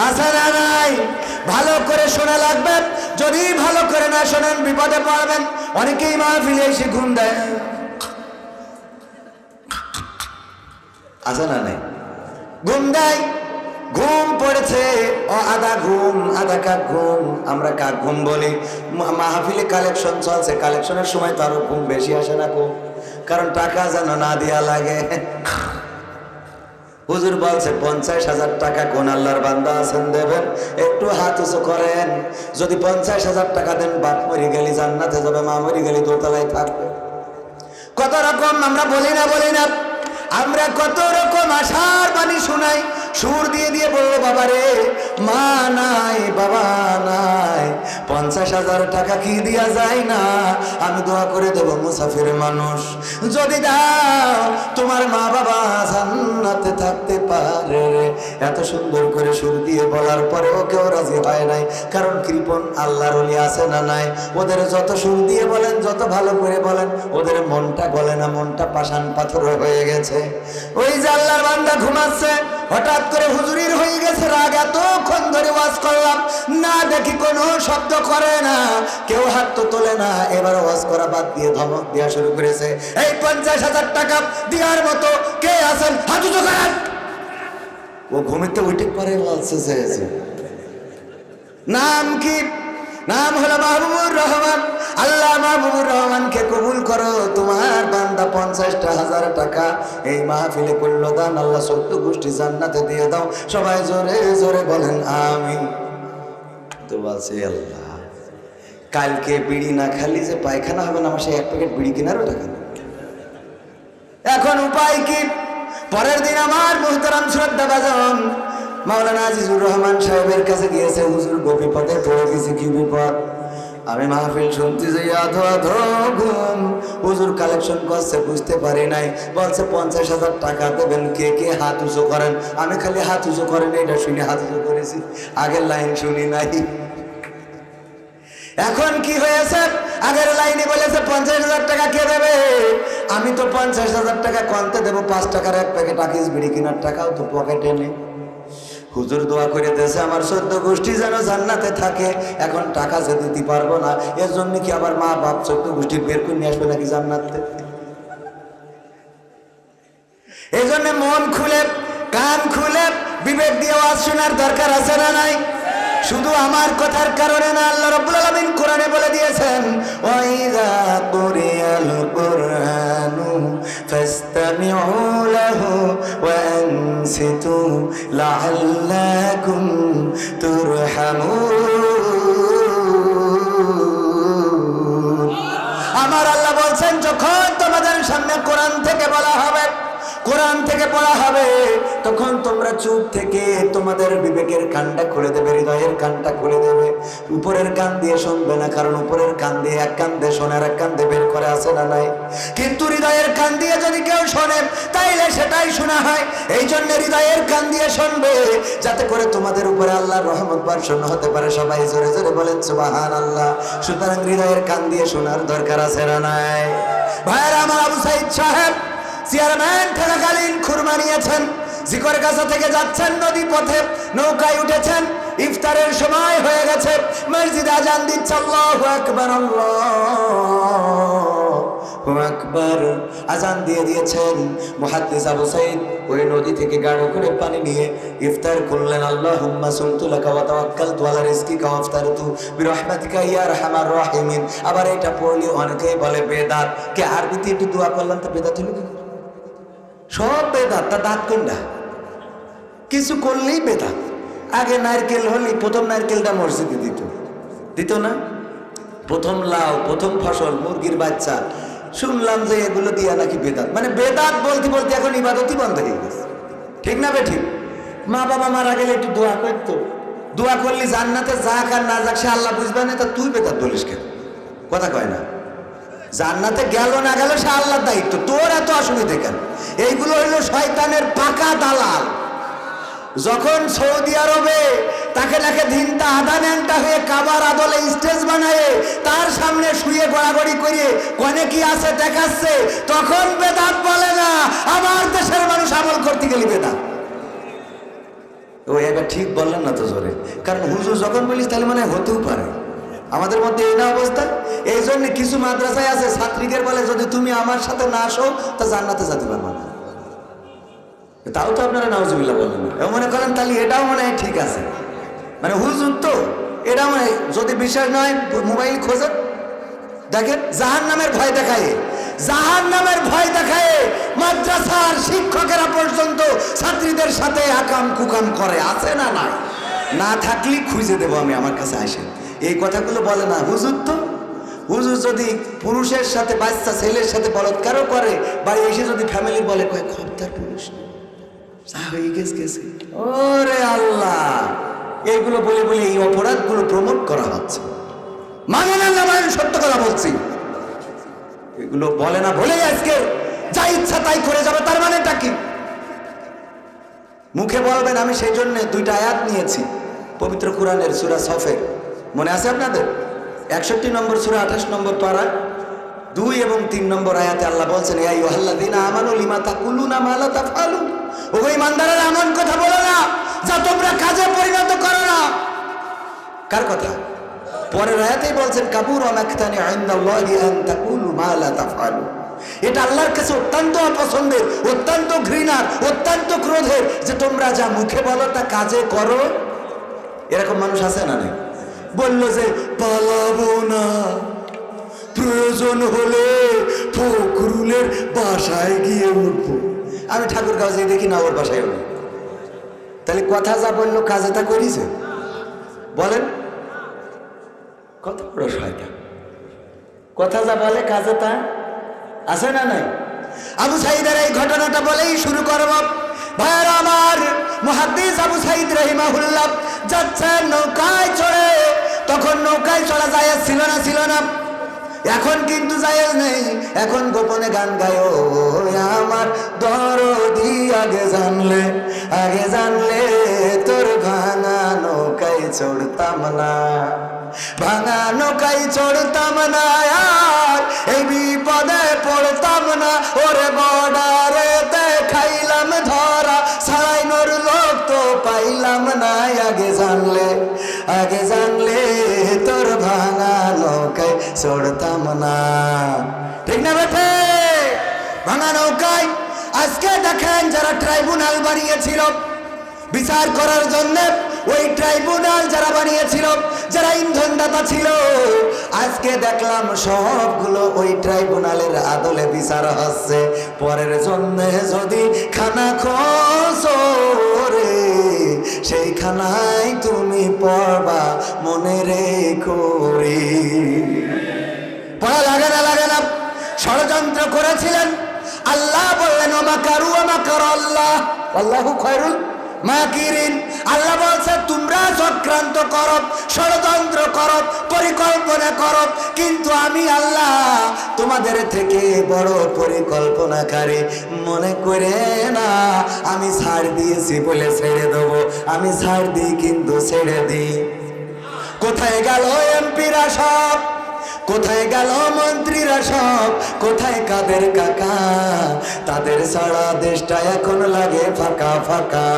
আছে না নাই? ভালো করে শোনা লাগবে, যদি ভালো করে না শোনেন বিপদে পড়বেন। অনেকেই মাহফিলে এসে ঘুম দেয়, আছে না নাই? ঘুম দেয়, ঘুম পড়েছে, ও আধা ঘুম আধা কাক ঘুম, আমরা কাক ঘুম বলি। মাহফিলে কালেকশন চলছে, কালেকশনের সময় তো আরো ঘুম বেশি আসে না কো, কারণ টাকা যেন না দেয়া লাগে। হুজুর বলছে 50,000 টাকা কোন আল্লাহর বান্দা আছেন দেবেন? একটু হাত উঁচু করেন। যদি 50,000 টাকা দেন, বাপ মরি গেলি জান্নাতে যাবে, মা মরি গেলি দোতলায় থাকবে। কত রকম আমরা বলি না, আমরা কত রকম আশার বাণী শোনাই, সুর দিয়ে দিয়ে বললো বাবা রে, মা নাই বাবা নাই, 50,000 টাকা কি দিয়া যায় না? আমি দোয়া করে দেবো মুসাফির মানুষ, যদি দাও তোমার মা বাবা জান্নাতে থাকতে পারে। এত সুন্দর করে সুর দিয়ে বলার পরেও কেউ রাজি হয় নাই, কারণ কৃপণ আল্লাহর ওলি আছে না নাই? ওদের যত সুর দিয়ে বলেন, যত ভালো করে বলেন, ওদের মনটা গলে না, মনটা পাষাণ পাথর হয়ে গেছে। ওই যে আল্লাহর বান্দা বান্দা ঘুমাচ্ছে, হঠাৎ করে হুজুরির হয়ে গেছে রাগ, এতক্ষণ ধরে ওয়াজ করলাম না দেখি কোনো শব্দ করে না, কেউ হাত তো তোলে না। এবার ওয়াজ করা বাদ দিয়ে ধমক দেওয়া শুরু করেছে, এই 50,000 টাকা দেওয়ার মতো কে আছেন হাত উঁচু করেন। ও ঘুমিতে উঠে পরে বলছে নাম কি? নাম হলো মাহবুবুর রহমান। আল্লাহ মাহবুবুর রহমানকে কবুল করো, তোমার বান্দা 50,000 টাকা এই মাহফিলে করলো দান, আল্লাহ 14 গোষ্ঠী জান্নাতে দিয়ে দাও। সবাই জোরে জোরে বলেন আমিন। তো বলছে আল্লাহ কালকে বিড়ি না খালি যে পায়খানা হবে না, আমার সেই 1 প্যাকেট বিড়ি কেনারও টাকা নেই। এখন উপায় কি? পরের দিন আমার মুহতারাম শ্রদ্ধাভাজন মাওলানা আজিজুর রহমান সাহেবের কাছে গিয়েছে, হুজুর বিপদে পড়ে গেছে। কি বিপদ? আমি মাহফিল শুনতে যাই, আধো আধো ঘুম। হুজুর কালেকশন করছে, বুঝতে পারি নাই। বলছে 50,000 টাকা দেবেন, কে কে হাত উঁচু করেন। আমি খালি হাত উঁচু করেন এটা শুনে হাত উঁচু করেছি, আগের লাইন শুনি নাই। এখন কি হয়েছে? আগের লাইনে বলেছে 50,000 টাকা কে দেবে? আমি তো 50,000 টাকা কমতে দেবো, 5 টাকার 1 প্যাকেট আকিস বিড়ি কেনার টাকাও তো পকেটে নেই। হুজুর দোয়া করে দিয়েছে আমার 14 গোষ্ঠী যেন জান্নাতে থাকে। এখন টাকা যে দিতে পারবো না, এর জন্য কি আবার মা বাপ 14 গোষ্ঠী বের করে নিয়ে আসবে নাকি জান্নাতে? এই জন্য মন খুলে কান খুলে বিবেক দিয়ে ওয়াজ শোনার দরকার আছে না নাই? শুধু আমার কথার কারণে না, আল্লাহ রাব্বুল আলামিন কোরআনে বলে দিয়েছেন ওয়াইযা কুরিয়াল কুরআনু ফাসতামিউ লাহু ওয়া আনসিতু লাআল্লাকুম তুরহামুন। আমার আল্লাহ বলছেন যখন তোমাদের সামনে কোরআন থেকে বলা হবে, কোরআন থেকে পড়া হবে, তখন তোমরা চুপ থেকে তোমাদের বিবেকের কানটা খুলে দেবে, হৃদয়ের কানটা খুলে দেবে। উপরের কান দিয়ে শুনবে না, কারণ উপরের কান দিয়ে এক কান দিয়ে শোনে আর এক কান দিয়ে বের করে আসে না নাই। কিন্তু হৃদয়ের কান দিয়ে যদি কেউ শোনে তাইলে সেটাই শোনা হয়। এই জন্য হৃদয়ের কান দিয়ে শুনবে, যাতে করে তোমাদের উপরে আল্লাহর রহমত বর্ষণ হতে পারে। সবাই জোরে জোরে বলেন সুবহানাল্লাহ। সুতরাং হৃদয়ের কান দিয়ে শোনার দরকার আছে না নাই? ভাইরা আমার, আবু সাইদ সাহেব চেয়ারম্যান থাকাকালীন খুরমা নিয়েছেন, জিকর গাছা থেকে যাচ্ছেন নদী পথে, নৌকায় উঠেছেন, ইফতারের সময় হয়ে গেছে, মসজিদে আজান দিচ্ছে আল্লাহু আকবার আল্লাহু আকবার। আজান দিয়ে দিয়েছেন। মুহাদ্দিস আবু সাইদ ওই নদী থেকে গাড়ো করে পানি নিয়ে ইফতার করলেন। আল্লাহুম্মা সুমতু লাকা ওয়া তাওয়াক্কালতু আলা রিজকিকা ওয়া আফতারতু বিরহমাতিকা ইয়া আরহামার রাহিমিন। আবার এটা পড়লে অনেকেই বলে বেদাত। কে আরবিতে একটু দোয়া করলাম তো বেদাত হলো কি? সব বেদাত। তা দাঁত কোনটা? কিছু করলেই বেদাত। আগে নারকেল হলে প্রথম নারকেলটা মসজিদে দিত না? প্রথম লাউ, প্রথম ফসল, মুরগির বাচ্চা, শুনলাম যে এগুলো দিয়া নাকি বেদাত। মানে বেদাত বলতে বলতে এখন ইবাদতই বন্ধ হয়ে গেছে। ঠিক না বেঠিক? মা বাবা মারা গেলে একটু দোয়া করতো, দোয়া করলি জান্নাতে যাক আর না যাক সে আল্লাহ বুঝবে না, তা তুই বেদাত বলিস কেন? কথা কয় না? জান্নাতে গেল না গেল সে আল্লাহর দায়িত্ব, তোর এত অসুবিধে কেন? এইগুলো হইলো শয়তানের পাকা দালাল। যখন সৌদি আরবে তাকে নাকি ধিনতা আদানেনটা হয়ে কাবার আদলে স্টেজ বানায় তার সামনে শুয়ে গড়াগড়ি করে কোনে কি আছে দেখাচ্ছে, তখন বেদাত বলে না। আমার দেশের মানুষ আমল করতে গেলি বেদাত। ও এবার ঠিক বললেন না তো জোরে, কারণ হুজুর যখন বলিস তাহলে মানে হতেও পারে। আমাদের মধ্যে এই না অবস্থা। এই জন্য কিছু মাদ্রাসায় আছে ছাত্রীদের বলে যদি তুমি আমার সাথে না আসো তা জান্নাতে যেতে পারবো না। তাও তো আপনারা নাউজুবিল্লাহ বলেন না, মনে করেন তাহলে এটাও মনে হয় ঠিক আছে। মানে হুজুর তো এটা মানে যদি বিশ্বাস নয় মোবাইল খোঁজেন, দেখেন জাহান্নামের ভয় দেখায়, জাহান্নামের ভয় দেখায় মাদ্রাসার শিক্ষকেরা পর্যন্ত ছাত্রীদের সাথে আকাম কুকাম করে। আছে না? নাই? না থাকলে খুঁজে দেবো আমি, আমার কাছে আসেন। এই কথাগুলো বলে না হুজুর। তো হুজুর যদি পুরুষের সাথে বাচ্চা ছেলের সাথে বলৎকারও করে, বাড়ি এসে যদি ফ্যামিলি বলে কয় খবরদার পুরুষ যা হয়ে গেছে, ওরে আল্লাহ, এইগুলো বলে বলে এই অপরাধগুলো প্রমোট করা হচ্ছে। মানে না মানে সত্য কথা বলছি, এগুলো বলে না বলেই আজকে যা ইচ্ছা তাই করে যাবে। তার মানেটা কি? মুখে বলবেন। আমি সেই জন্য 2টা আয়াত নিয়েছি পবিত্র কোরআনের সূরা সফের, মনে আছে আপনাদের? 61 নম্বর সূরা 28 নম্বর পারা 2 এবং 3 নম্বর আয়াতে আল্লাহ বলছেন ইয়া আইয়ুহাল্লাযীনা আমানু লিমা তাকুলুনা মা লা তাফআলুন ওই ইমানদারের এমন কথা বলো না যা তোমরা কাজে পরিণত করো না। কার কথা? পরের আয়াতেই বলছেন কাবুরা মাকতানি ইনদাল্লাহি আন তাকুলু মা লা তাফআলু। এটা আল্লাহর কাছে অত্যন্ত অপছন্দের, অত্যন্ত ঘৃণার, অত্যন্ত ক্রোধের যে তোমরা যা মুখে বলো তা কাজে করো। এরকম মানুষ আছে না? নেই? বললো যে পালাবো না, প্রয়োজন হলে ফখরুলের বাসায় গিয়ে উঠবো। আমি ঠাকুরগাঁও যে দেখি না ওর বাসায় উঠবো। তাহলে কথা যা বললো কাজে তা করিছে? বলেন কত বড় শয়তান। কথা যা বলে কাজে তা আছে না নাই? আবু সাইদের এই ঘটনাটা বলেই শুরু করব। ভাইয়েরা আমার, মুহাদ্দিস আবু সাইদ রাহিমাহুল্লাহ যাচ্ছেন নৌকায় চড়ে। তখন নৌকায় চড়া জায়েজ ছিল না। এখন কিন্তু জায়েজ নেই। এখন গোপনে গান গায়, ও আমার দরদি আগে জানলে তোর ভাঙা নৌকায় চড়তাম না, ভাঙা নৌকায় চড়তাম না, আর এই বিপদে পড়তাম না। ওরে বর্ডারে দেখাইলাম ধরা, ছাড়াইনোর লোক তো পাইলাম না। আগে জানলে তোর ভাঙা নৌকায় চড়তাম না। ঠিক না বেঠে? ভাঙা নৌকায় আজকে দেখেন যারা ট্রাইব্যুনাল বানিয়েছিল বিচার করার জন্য, ওই ট্রাইব্যুনাল যারা বানিয়েছিল, যারা ইন্ধনদাতা ছিল, আজকে দেখলাম সবগুলো ওই ট্রাইব্যুনালের আদলে বিচার হচ্ছে। পরের জন্য যদি খানা খোঁজরে, সেই খানায় তুমি পড়বা মনে রেখো রে। পড়া লাগে না। ষড়যন্ত্র করেছিলেন, আল্লাহ বললেন ওমাকারু ওমাকার আল্লাহ আল্লাহু খায়রুল মাকিরিন। আল্লাহ বলছে তোমরা চক্রান্ত করো, ষড়যন্ত্র করো, পরিকল্পনা করো, কিন্তু আমি আল্লাহ তোমাদের থেকে বড় পরিকল্পনাকারী। মনে করে না আমি ছাড় দিয়েছি বলে ছেড়ে দেবো, আমি ছাড় দিই কিন্তু ছেড়ে দিই। কোথায় গেল এমপিরা সব, কোথায় গেল মন্ত্রীরা সব, কোথায় কাদের কাকা? তাদের সারা দেশটা এখন লাগে ফাঁকা ফাঁকা।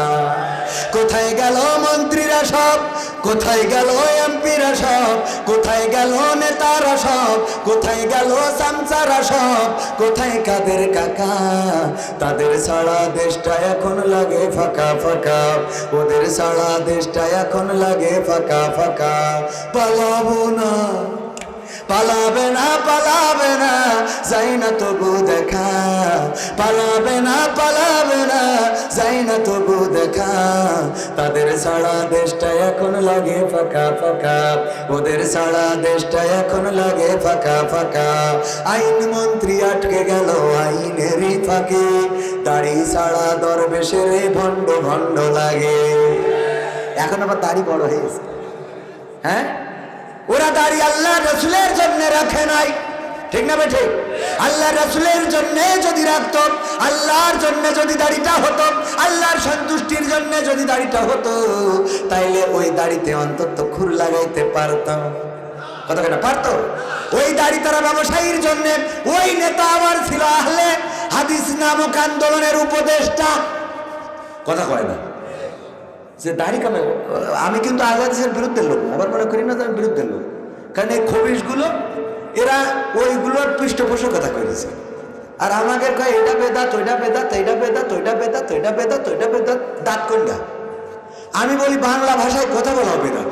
কোথায় গেল মন্ত্রীরা সব, কোথায় গেল এমপিরা সব, কোথায় গেল নেতারা সব, কোথায় গেল চামচারা সব, কোথায় কাদের কাকা? তাদের সারা দেশটা এখন লাগে ফাঁকা ফাঁকা, ওদের সারা দেশটা এখন লাগে ফাঁকা ফাঁকা। পালাবো না, পালাবে না, যাই না তবু দেখা। পালাবে না, যাই না তবু দেখা। তাদের সারা দেশটা এখন লাগে ফাঁকা ফাঁকা, ওদের সারা দেশটা এখন লাগে ফাঁকা ফাঁকা। আইন মন্ত্রী আটকে গেল আইনেরই ফাঁকে, দাড়ি সারা দরবেশের ভণ্ড ভণ্ড লাগে। এখন আবার দাড়ি বড় হয়েছে। হ্যাঁ, ওরা দাড়ি আল্লাহ রসুলের জন্য রাখে নাই। ঠিক না বেঠে? আল্লাহ রসুলের জন্য যদি রাখত, আল্লাহর জন্য যদি দাড়িটা হতো, আল্লাহর সন্তুষ্টির জন্য যদি দাড়িটা হতো, তাইলে ওই দাড়িতে অন্তত খুর লাগাইতে পারতাম। কথা কেনা পারতো? ওই দাড়ি তারা ব্যবসায়ীর জন্য। ওই নেতা আবার ছিল আহলে হাদিস নামক আন্দোলনের উপদেষ্টা। কথা কয় না যে দাড়ি কামে। আমি কিন্তু আজাদের বিরুদ্ধে লোক, আবার মনে করি না যে আমি বিরুদ্ধে লোক, কারণ এই খবিশগুলো এরা ওইগুলোর পৃষ্ঠপোষকতা করেছে। আর আমাকে কয় এটা বেদাত, ওইটা বেদাত, এইটা বেদাত, ওইটা বেদাত, ওইটা বেদাত, ওইটা বেদাত। দাঁত কন্যা আমি বলি বাংলা ভাষায় কথা বলা বেদাত,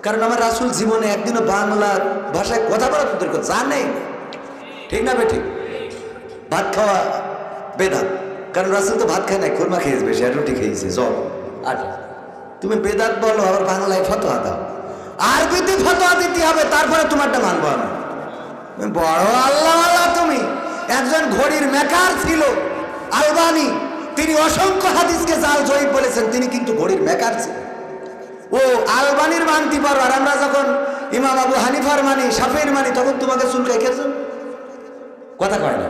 কারণ আমার রাসূল জীবনে একদিনও বাংলা ভাষায় কথা বলা তোদের কথা জানেই। ঠিক না বেঠিক? ভাত খাওয়া বেদাত, কারণ রাসূল তো ভাত খায় নাই, খুরমা খেয়েছে বেশি, আর রুটি খেয়েছে জল। আর তুমি বেদাত বলো, আবার বাংলায় ফতোয়া দাও, আরবিতে ফতোয়া দিতে হবে, তারপরে তোমারটা মানবো আমি। বড় আল্লাহ তুমি। একজন ঘড়ির মেকার ছিল আলবানি, তিনি অসংখ্য হাদিসকে জাল জয়ীফ বলেছেন, তিনি কিন্তু ঘড়ির মেকার ছিলেন। ও আলবানির মানতে পারো, আর আমরা যখন ইমাম আবু হানিফার মানি, শাফির মানি, তখন তোমাকে চুলকাই খেয়েছ। কথা কয় না।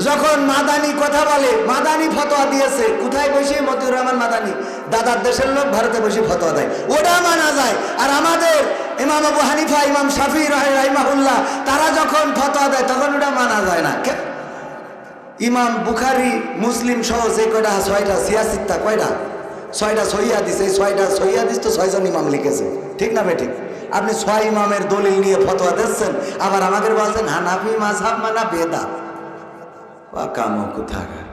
যখন মাদানি কথা বলে, মাদানি ফতোয়া দিয়েছে, কোথায় বসে? মতিউর রহমান মাদানি, দাদার দেশের লোক, ভারতে বসে ফতোয়া দেয়, ওটা মানা যায়। আর আমাদের ইমাম আবু হানিফা, ইমাম শাফি রাহিমাহুল্লাহ, তারা যখন ফতোয়া দেয় তখন ওটা মানা যায় না। ইমাম বুখারী মুসলিম সহ যে কয়টা 6টা সিয়াসিত্তা কয়টা 6টা সহিহ হাদিস, এই 6টা সহিহ হাদিস তো 6জন ইমাম লিখেছে, ঠিক না বেঠিক? আপনি 6 ইমামের দলিল নিয়ে ফতোয়া দিচ্ছেন, আবার আমাদের বলছেন হানাফি মাযহাব মানা বেদাত। কামো কোথাকার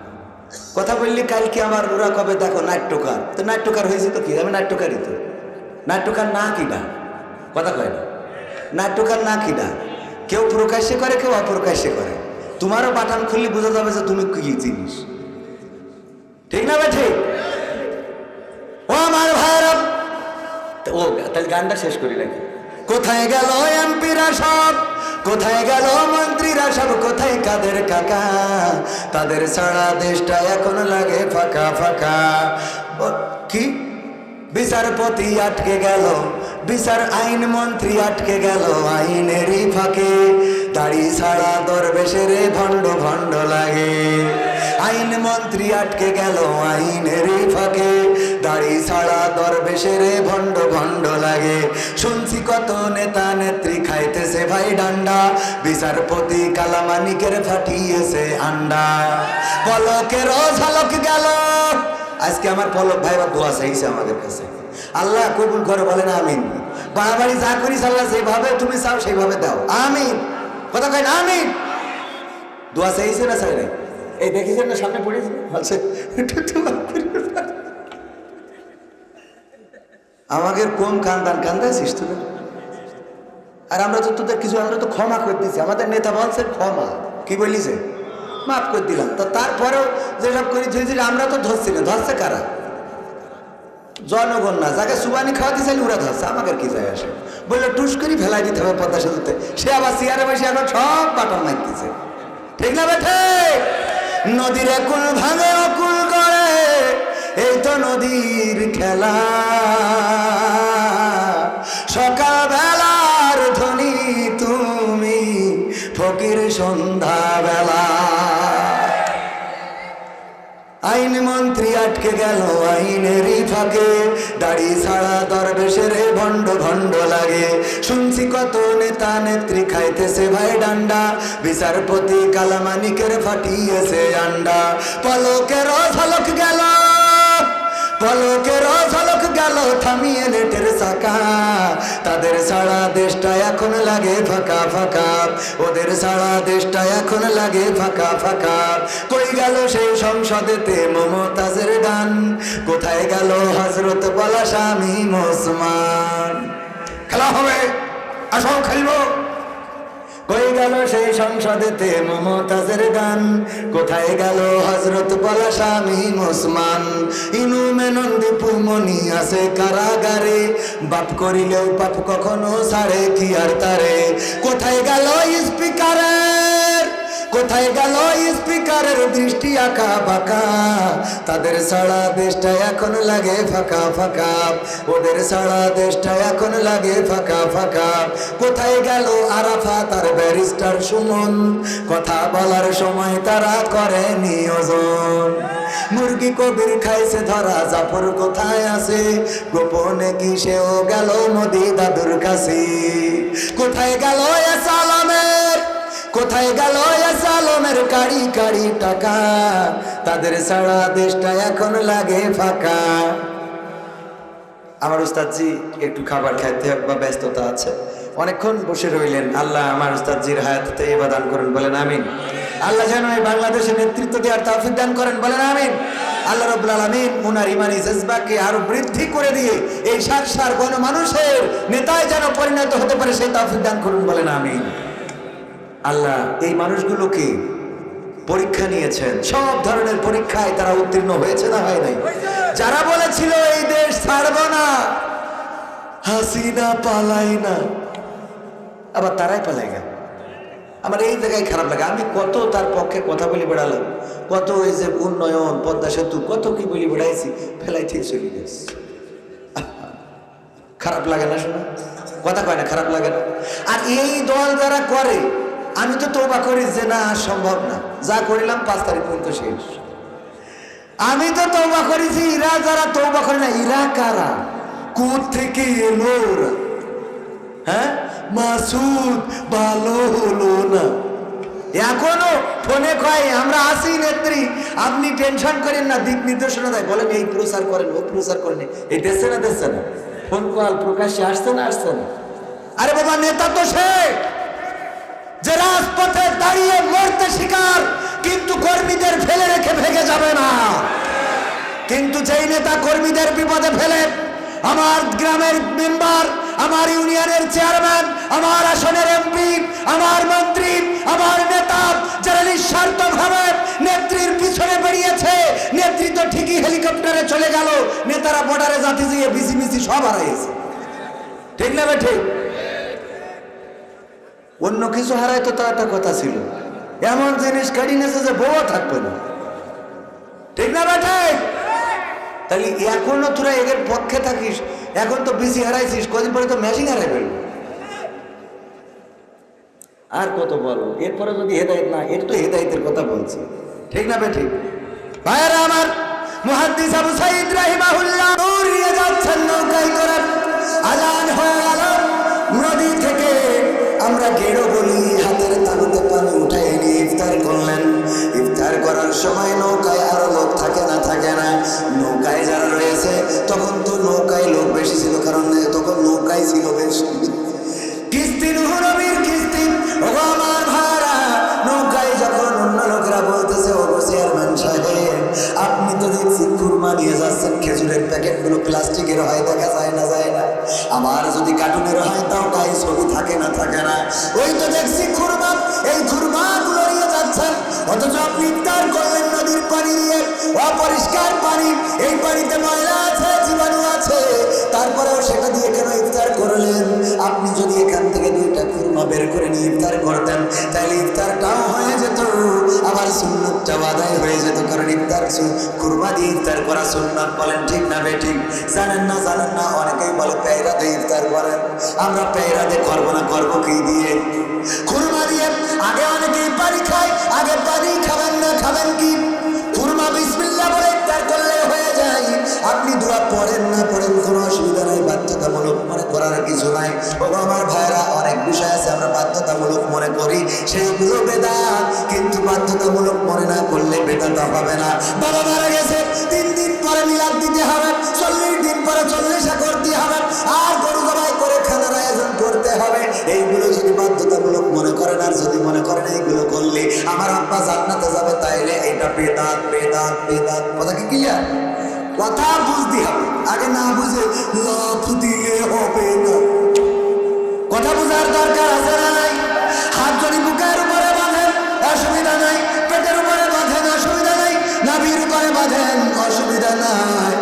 কথা বললি কালকে আমার ওরা কবে দেখো নাট্যকার, তো নাট্যকার হয়েছে তো কি, আমি নাট্যকারই তো। নাট্যকার না কিনা কথা কয় না, নাট্যকার না কিনা কেউ প্রকাশ্যে করে কেউ অপ্রকাশ্যে করে। তোমারও বাটান খুললে বোঝা যাবে যে তুমি কি জিনিস, ঠিক না ভাই ঠিক? ও আমার ভাইরা, ও তাহলে গানটা শেষ করি নাকি? কোথায় গেল এমপিরা সব, কোথায় গেল মন্ত্রীরা সব, কোথায় কাদের কাকা, তাদের সারা দেশটা এখন লাগে ফাঁকা ফাঁকা। কি বিচারপতি আটকে গেল, বিচার আইন মন্ত্রী আটকে গেল আইনেরই ফাঁকে, দাড়ি ছাড়া দরবেশের ভণ্ড ভণ্ড লাগে। আইন মন্ত্রী আটকে গেল আইনেরই ফাঁকে, দাড়ি ছাড়া দরবেশের ভণ্ড ভণ্ড লাগে। শুনছি কত নেতা নেত্রী খাইতেছে ভাই ডান্ডা, বিচারপতি কালামানিকের ফাটিয়েছে আন্ডা। পলকের ঝলক গেল, আজকে আমার পলক ভাইবা দোয়া চাইছে আমাদের কাছে, আল্লাহ কবুল করে বলেন আমিন। বাড়াবাড়ি যা করিস আল্লাহ যেভাবে তুমি চাও সেইভাবে দাও, আমিন। কথা কয় না আমিন? দোয়া চাইছে না চাই নাই? এই দেখেছেন না সামনে পড়েছে বলছে আমাদের কোন কান্দান কান্দাইছিস তুই? আর আমরা তো তোদের কিছু, আমরা তো ক্ষমা করে দিচ্ছি, আমাদের নেতা বলছে ক্ষমা, কি বলিছে মাফ করে দিলাম। তো তারপরেও যেসব করি ধরেছি আমরা তো ধরছি না, ধরছে কারা? জনগণ না, যাকে সুবানি খাওয়াতে চাইলে ওরা ধরছে, আমাকে কি যায় আসে? বললো টুস করে ফেলাই দিতে হবে পদ্মা সেতুতে, সে আবার চেয়ারে বসে এখন সব বাটন মারতেছে, ঠিক না বেঠে? নদীর কুল ভাঙে অকুল করে, এই তো নদীর খেলা, সকাল বেলার ধনী তুমি, ফকির সন্ধ্যা বেলা। আইন মন্ত্রী আটকে গেল আইনেরই ফাঁকে, দাড়ি ছাড়া দরবেশের ভণ্ড ভণ্ড লাগে। শুনছি কত নেতা নেত্রী খাইতেছে ভাই ডান্ডা, বিচারপতি কালামানিকের ফাটিয়েছে আন্ডা। পলকের ঝলক গেল, পলকের ঝলক গেল থামিয়ে নেটের চাকা, তাদের সারা দেশটা এখন লাগে ফাঁকা ফাঁকা, ওদের সারা দেশটা এখন লাগে ফাঁকা ফাঁকা। কই গেল সেই সংসদেতে মমতাজের গান, কোথায় গেল হযরত বলা স্বামী ওসমান? খেলা হবে, আসো খেলবো। কই গেল সেই সংসদেতে মমতাজের গান, কোথায় গেল হযরত বলা স্বামী ওসমান? ইনু মেনন দীপু মনি আছে কারাগারে, বাপ করিলেও পাপ কখনো ছাড়ে কি আর তারে? কোথায় গেল স্পিকারের, কোথায় গেল স্পিকারের দৃষ্টি আঁকা বাঁকা, তাদের সারা দেশটা এখন লাগে ফাঁকা ফাঁকা, ওদের সারা দেশটা এখন লাগে ফাঁকা ফাঁকা। কোথায় গেল আরাফাত আর ব্যারিস্টার সুমন, কথা বলার সময় তারা করে নিয়োজন? মুরগি কবির খাইছে ধরা, জাফর কোথায় আছে, গোপনে কি সেও গেল মোদি দাদুর কাছে? কোথায় গেল এসালামের, কোথায় গেল এসালামের কাড়ি কাড়ি টাকা, তাদের সারা দেশটা এখন লাগে ফাঁকা। আমার উস্তাদজি একটু খাবার খাইতে বা ব্যস্ততা আছে, অনেকক্ষণ বসে রইলেন। আল্লাহ আমার উস্তাদজির হায়াতে ইবাদত দান করেন, বলেন আমিন। আল্লাহ যেন এই বাংলাদেশে নেতৃত্ব দেওয়ার তৌফিক দান করেন, বলেন আমিন। আল্লাহ রাব্বুল আলামিন উনার ইমানি জজবাকে আরো বৃদ্ধি করে দিয়ে এই সার সার গণমানুষের নেতায় যেন পরিণত হতে পারে সেই তৌফিক দান করুন, বলেন আমিন। আল্লাহ এই মানুষগুলোকে পরীক্ষা নিয়েছেন, সব ধরনের পরীক্ষায় তারা উত্তীর্ণ হয়েছে না হয় নাই? যারা বলেছিল এই দেশ ছাড়ব না, হাসিনা পালাই না, আবার তারাই পালাই গেল। আমার এই জায়গায় খারাপ লাগে, আমি কত তার পক্ষে কথা বলি বেড়ালাম, কত এই যে উন্নয়ন পদ্মা সেতু কত কি বলি বেড়াইছি, ফেলাই থেকে চলে গেছে। খারাপ লাগে না শোনা? কথা কয় না, খারাপ লাগে না? আর এই দল যারা করে, আমি তো তওবা করি যে না সম্ভব না, যা করিলাম 5 তারিখ পর্যন্ত শেষ। আমি তো তওবা করেছি, ইরা যারা তওবা করে না ইরা কারা, কোথ থেকে এলো ওরা? হ্যাঁ, মাসুদ ভালো হলো না, এখনো ফোনে কয় আমরা আসি নেত্রী, আপনি টেনশন করেন না, দিক নির্দেশনা দেয়, বলেন এই প্রচার করেন ও প্রচার করেন, এই দিচ্ছে না ফোন কল প্রকাশ্যে আসছে না। আরে বাবা, নেতা তো সে যে রাজপথে দাঁড়িয়ে মরতে শিকার, কিন্তু কর্মীদের ফেলে রেখে ভেগে যাবে না। কিন্তু যেই নেতা কর্মীদের বিপদে ফেলে, আমার গ্রামের মেম্বার, আমার ইউনিয়নের চেয়ারম্যান, আমার আসনের এমপি, আমার মন্ত্রী, আমার নেতা যারা নিঃস্বার্থভাবে নেত্রীর পিছনে বেরিয়েছে, নেত্রী তো ঠিকই হেলিকপ্টারে চলে গেল, নেতারা বর্ডারে জাতি দিয়ে বিসি সব হারাইছে। ঠিক না বে ঠিক? অন্য কিছু হারাইতো তা একটা কথা ছিল, এমন জিনিস কাটি নেছে যে বউ থাকবে না। ঠিক না বে ঠিক? তাহলে এখনো তোরা এদের পক্ষে থাকিস, এখন তো বিসি হারাইছিস, কদিন পরে তো মেশিন হারাই ফেলবো। আর কত বলো, এরপরে যদি হেদায়েত না, এটা তো হেদায়েতের কথা বলছি। ঠিক না বে ঠিক? ভাইয়েরা আমার, মুহাদ্দিস আবু সাঈদ রাহিমাহুল্লাহ দূর নিয়ে যাচ্ছেন নৌকায় করে, আজান হয়ে গেল নদী থেকে, আমরা গেড়ো বলি, হাতের তালুতে পানি উঠাই নিয়ে ইফতার করলেন। ইফতার করার সময় নৌকায় আরো লোক থাকে না, নৌকায় যারা রয়েছে, তখন তো নৌকায় লোক বেশি ছিল, কারণ তখন নৌকায় ছিল বেশি। কিস্তি নবীর কিস্তি, ওগো আমার ভাড়া, নৌকায় যখন অন্য লোকেরা বলতেছে, ওগো চেয়ারম্যান সাহেব, আপনি তো দেখছি খুরমা নিয়ে যাচ্ছেন, খেজুরের প্যাকেটগুলো প্লাস্টিকের হয়, দেখা যায় না, আমার যদি কার্টুনের হয় তাও গায়ে ছবি থাকে না, ওই তো দেখছি খুরমা, এই খুরমাগুলো নিয়ে যাচ্ছেন, অথচ আপনি ইফতার করলেন নদীর পানি দিয়ে, অপরিষ্কার পানি, এই পানিতে ময়লা আছে, জীবাণু আছে, তারপরেও সেটা দিয়ে কেন ইফতার করলেন? আপনি যদি এখান থেকে দুইটা খুরমা বের করে নিয়ে ইফতার করতেন, তাহলে ইফতারটাও হয়ে যেত, আবার সুন্নতটাও আদায় হয়ে যেত, কারণ ইফতার খুরমা দিয়ে ইফতার করা সুন্নত। বলেন ঠিক না বে ঠিক? জানেন না, অনেকেই বলে পেয়রা দিয়ে ইফতার করেন, আমরা পেয়রা দিয়ে করবো না, করবো কি দিয়ে? খুরমা দিয়ে। আগে অনেকেই পানি খায়, আগে পানি খাবেন না, খাবেন কি? খুরমা বিসমিল্লাহ বলে ইফতার করলে হয়ে যায়। আপনি দোয়া পড়েন না পড়েন, কোনো অসুবিধা নাই, বাধ্যতামূলক মনে করার কিছু নাই। ও আমার ভাইরা, অনেক বিষয় আছে আমরা বাধ্যতামূলক মনে করি, সেইগুলো বেদাত, কিন্তু বাধ্যতামূলক মনে না করলে বেদাত হবে না। বাবা মারা গেছে, 3 দিন পরে মিলাদ দিতে হবে, 40 দিন পরে 40 করতে হবে, আর গরু জবাই করে খানার আয়োজন করতে হবে। এইগুলো যদি বাধ্যতামূলক মনে করেন, আর যদি মনে করেন এইগুলো করলে আমার আব্বা জান্নাতে যাবে, তাইলে এটা বেদাত। কথা কি ক্লিয়ার? কথা বুঝতে হবে, আগে না বুঝে লাফ দিলে হবে না। কথা বুঝার দরকার আছে না নাই? হাত যদি বুকের উপরে বাঁধেন অসুবিধা নাই, পেটের উপরে বাঁধেন অসুবিধা নাই, নাভির উপরে বাঁধেন অসুবিধা নাই।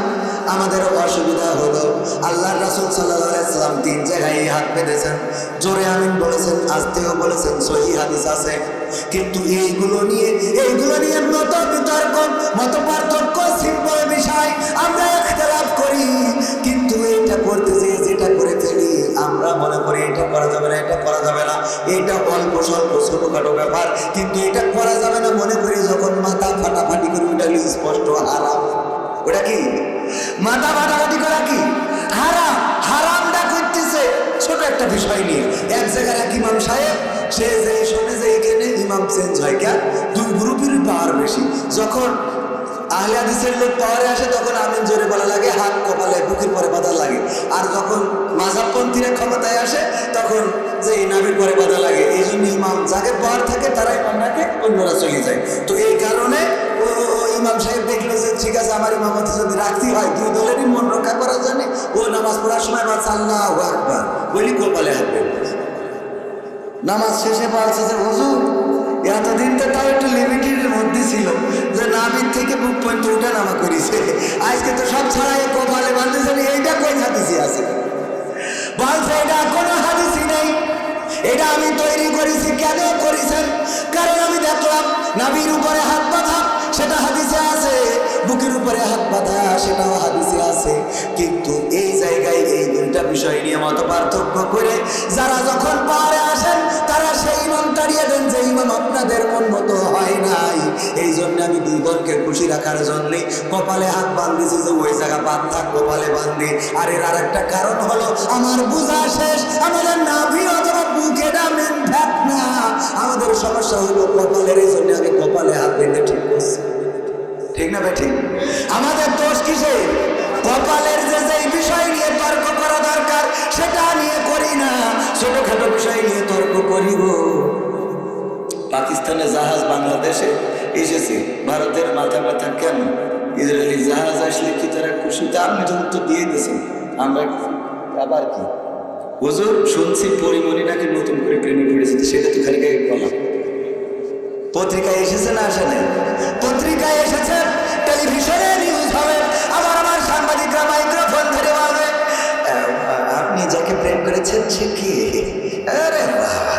আমাদের অসুবিধা হলো আল্লাহর রাসূল সাল্লাল্লাহু আলাইহি সাল্লাম 3 জায়গায় হাত বেঁধেছেন, জোরে আমিন বলেছেন, আস্তেও বলেছেন, সহিহ হাদিস আছে। কিন্তু এইগুলো নিয়ে মত বিতর্ক, মত পার্থক্য, সিম্পল বিষয়, আমরা ইখতিলাফ করি, কিন্তু এটা করতে যেটা করে ফেলি, আমরা মনে করি এটা করা যাবে না, এটা অল্প স্বল্প ছোটখাটো ব্যাপার, কিন্তু এটা করা যাবে না মনে করি, যখন মাথা ফাটাফাটি করি, ওটা স্পষ্ট হারাম। ওটা কি? মাথা ফাটাফাটি করা কি হারাম? হারামটা করতেছে ছোট একটা বিষয় নিয়ে। এক জায়গার এক ইমাম সাহেব, সে যে শোনে যে এখানে ইমাম চেঞ্জ হয়, কেন? 2 গ্রুপের পাওয়ার বেশি। যখন আহলে হাদিসের লোক পাওয়ারে আসে, তখন আমিন জোরে বলা লাগে, হাত কপালে বুকের পরে বাঁধা লাগে। আর যখন মাযহাবপন্থীরা ক্ষমতায় আসে, তখন যে নাভির পরে বাঁধা লাগে। এই জন্য ইমাম যাকে পাওয়ার থাকে তারাই ইমাম রাখে, অন্যরা চলে যায়। তো এই কারণে ও ইমাম সাহেব দেখলো যে ঠিক আছে, আমার ইমামতি যদি রাখতে হয়, 2 দলেরই মন রক্ষা করার জন্য ও নামাজ পড়ার সময় বলছে আল্লাহু আকবার বলি, কপালে হাত বেঁধে। নামাজ শেষে বলছে যে হুজুর, এতদিন তো তাও একটু লিমিটেডের মধ্যে ছিল, যে নাভির থেকে বুক পর্যন্ত উঠা নামা করেছে, আজকে তো সব ছাড়াই কপালে বাঁধতেছেন, এইটা কই হাদিসে আছে? বলছে এটা কোনো হাদিসই নেই, এটা আমি তৈরি করেছি। কেন করেছেন? কারণ আমি দেখলাম নাভির উপরে হাত বাঁধা, সেটা হাদিসে আছে, বুকের উপরে হাত বাঁধা, সেটাও হাদিসে আছে। কিন্তু এই জায়গায় এই 2টা বিষয় নিয়ে মত পার্থক্য করে যারা যখন পারে আসেন, তারা সেই ইমাম তাড়িয়ে দেন যে ইমাম আপনাদের মন মতো হয় নাই। এই জন্য আমি 2 দলকে খুশি রাখার জন্যে কপালে হাত বাঁধেছি, যে ওই জায়গা বাদ থাক, কপালে বাঁধি। আর এর আরেকটা কারণ হলো, আমার বোঝা শেষ, আমাদের নাভি অথবা বুকে ডামেন ঢাক না। আমাদের সমস্যা হলো কপালের, এই জন্য আমি কপালে হাত বেঁধে ঠিক করছি। ঠিক না ভাই? ঠিক। আমাদের দোষ কিসে? কপালের যেই বিষয় নিয়ে তর্ক করা দরকার সেটা নিয়ে করি না, ছোটখাটো বিষয় নিয়ে তর্ক করি গো। পাকিস্তানের জাহাজ বাংলাদেশে এসেছে, ভারতের মাথা ব্যথা কেন? ইসরায়েলি জাহাজ আসলে কি তারা খুশিতে? আপনি যখন তো দিয়ে দিয়েছেন, আমরা আবার কি হুজুর শুনছি পরিমণি নাকি নতুন করে প্রেমে পড়েছে, সেটা তো খালি গায়ে বলা। পত্রিকায় এসেছে না আসে নাই? পত্রিকায় এসেছে, টেলিভিশনে নিউজ হবে, আবার আমার সাংবাদিকরা মাইক্রোফোন ধরে বলবে আপনি যাকে প্রেম করেছেন সে কি? আরে বাবা,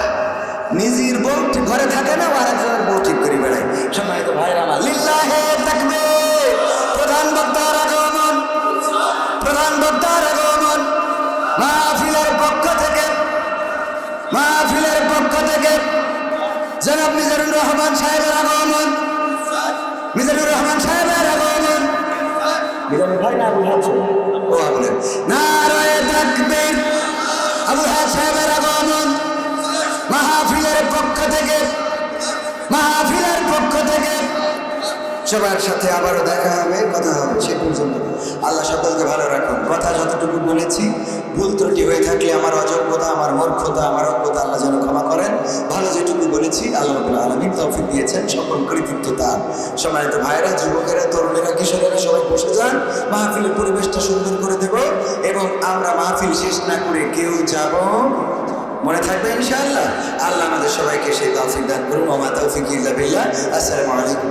নিজের বউ ঘরে থাকে না, আর একজনের বউ ঠিক করে বেড়ায়। সম্মানিত ভাইরা আমার, লিল্লাহে তাকবীর। প্রধান বক্তার আগমন, প্রধান বক্তার আগমন। মাহফিলের পক্ষ থেকে, মাহফিলের পক্ষ থেকে জনাব মিজানুর রহমান সাহেবের আগমন, মিজানুর রহমান সাহেবের আগমন। মিজানুর ভাই না আবুল হাসান? ও আবুল, নারায়ে তাকবীর। আবুল হাসান সাহেবের আগমন মাহফিলের পক্ষ থেকে, মাহফিলের পক্ষ থেকে। সবার সাথে আবারও দেখা হবে, কথা হবে, সে পর্যন্ত আল্লাহ সকলকে ভালো রাখুন। কথা যতটুকু বলেছি ভুল ত্রুটি হয়ে থাকলে আমার অযোগ্যতা, আমার মূর্খতা, আমার অজ্ঞতা আল্লাহ যেন ক্ষমা করেন। ভালো যেটুকু বলেছি আল্লাহ রাব্বুল আলামিন তৌফিক দিয়েছেন, সকল কৃতিত্ব তার। সম্মানিত ভাইরা, যুবকেরা, তরুণেরা, কিশোরেরা সবাই বসে যান, মাহফিলের পরিবেশটা সুন্দর করে দেব এবং আমরা মাহফিল শেষ না করে কেউ যাব, মনে থাকবে ইনশাআল্লাহ। আল্লাহ আমাদের সবাইকে সেই তৌফিক দান করুন। ওয়া মা তৌফিক ইল্লা বিল্লাহ। আসসালামু আলাইকুম।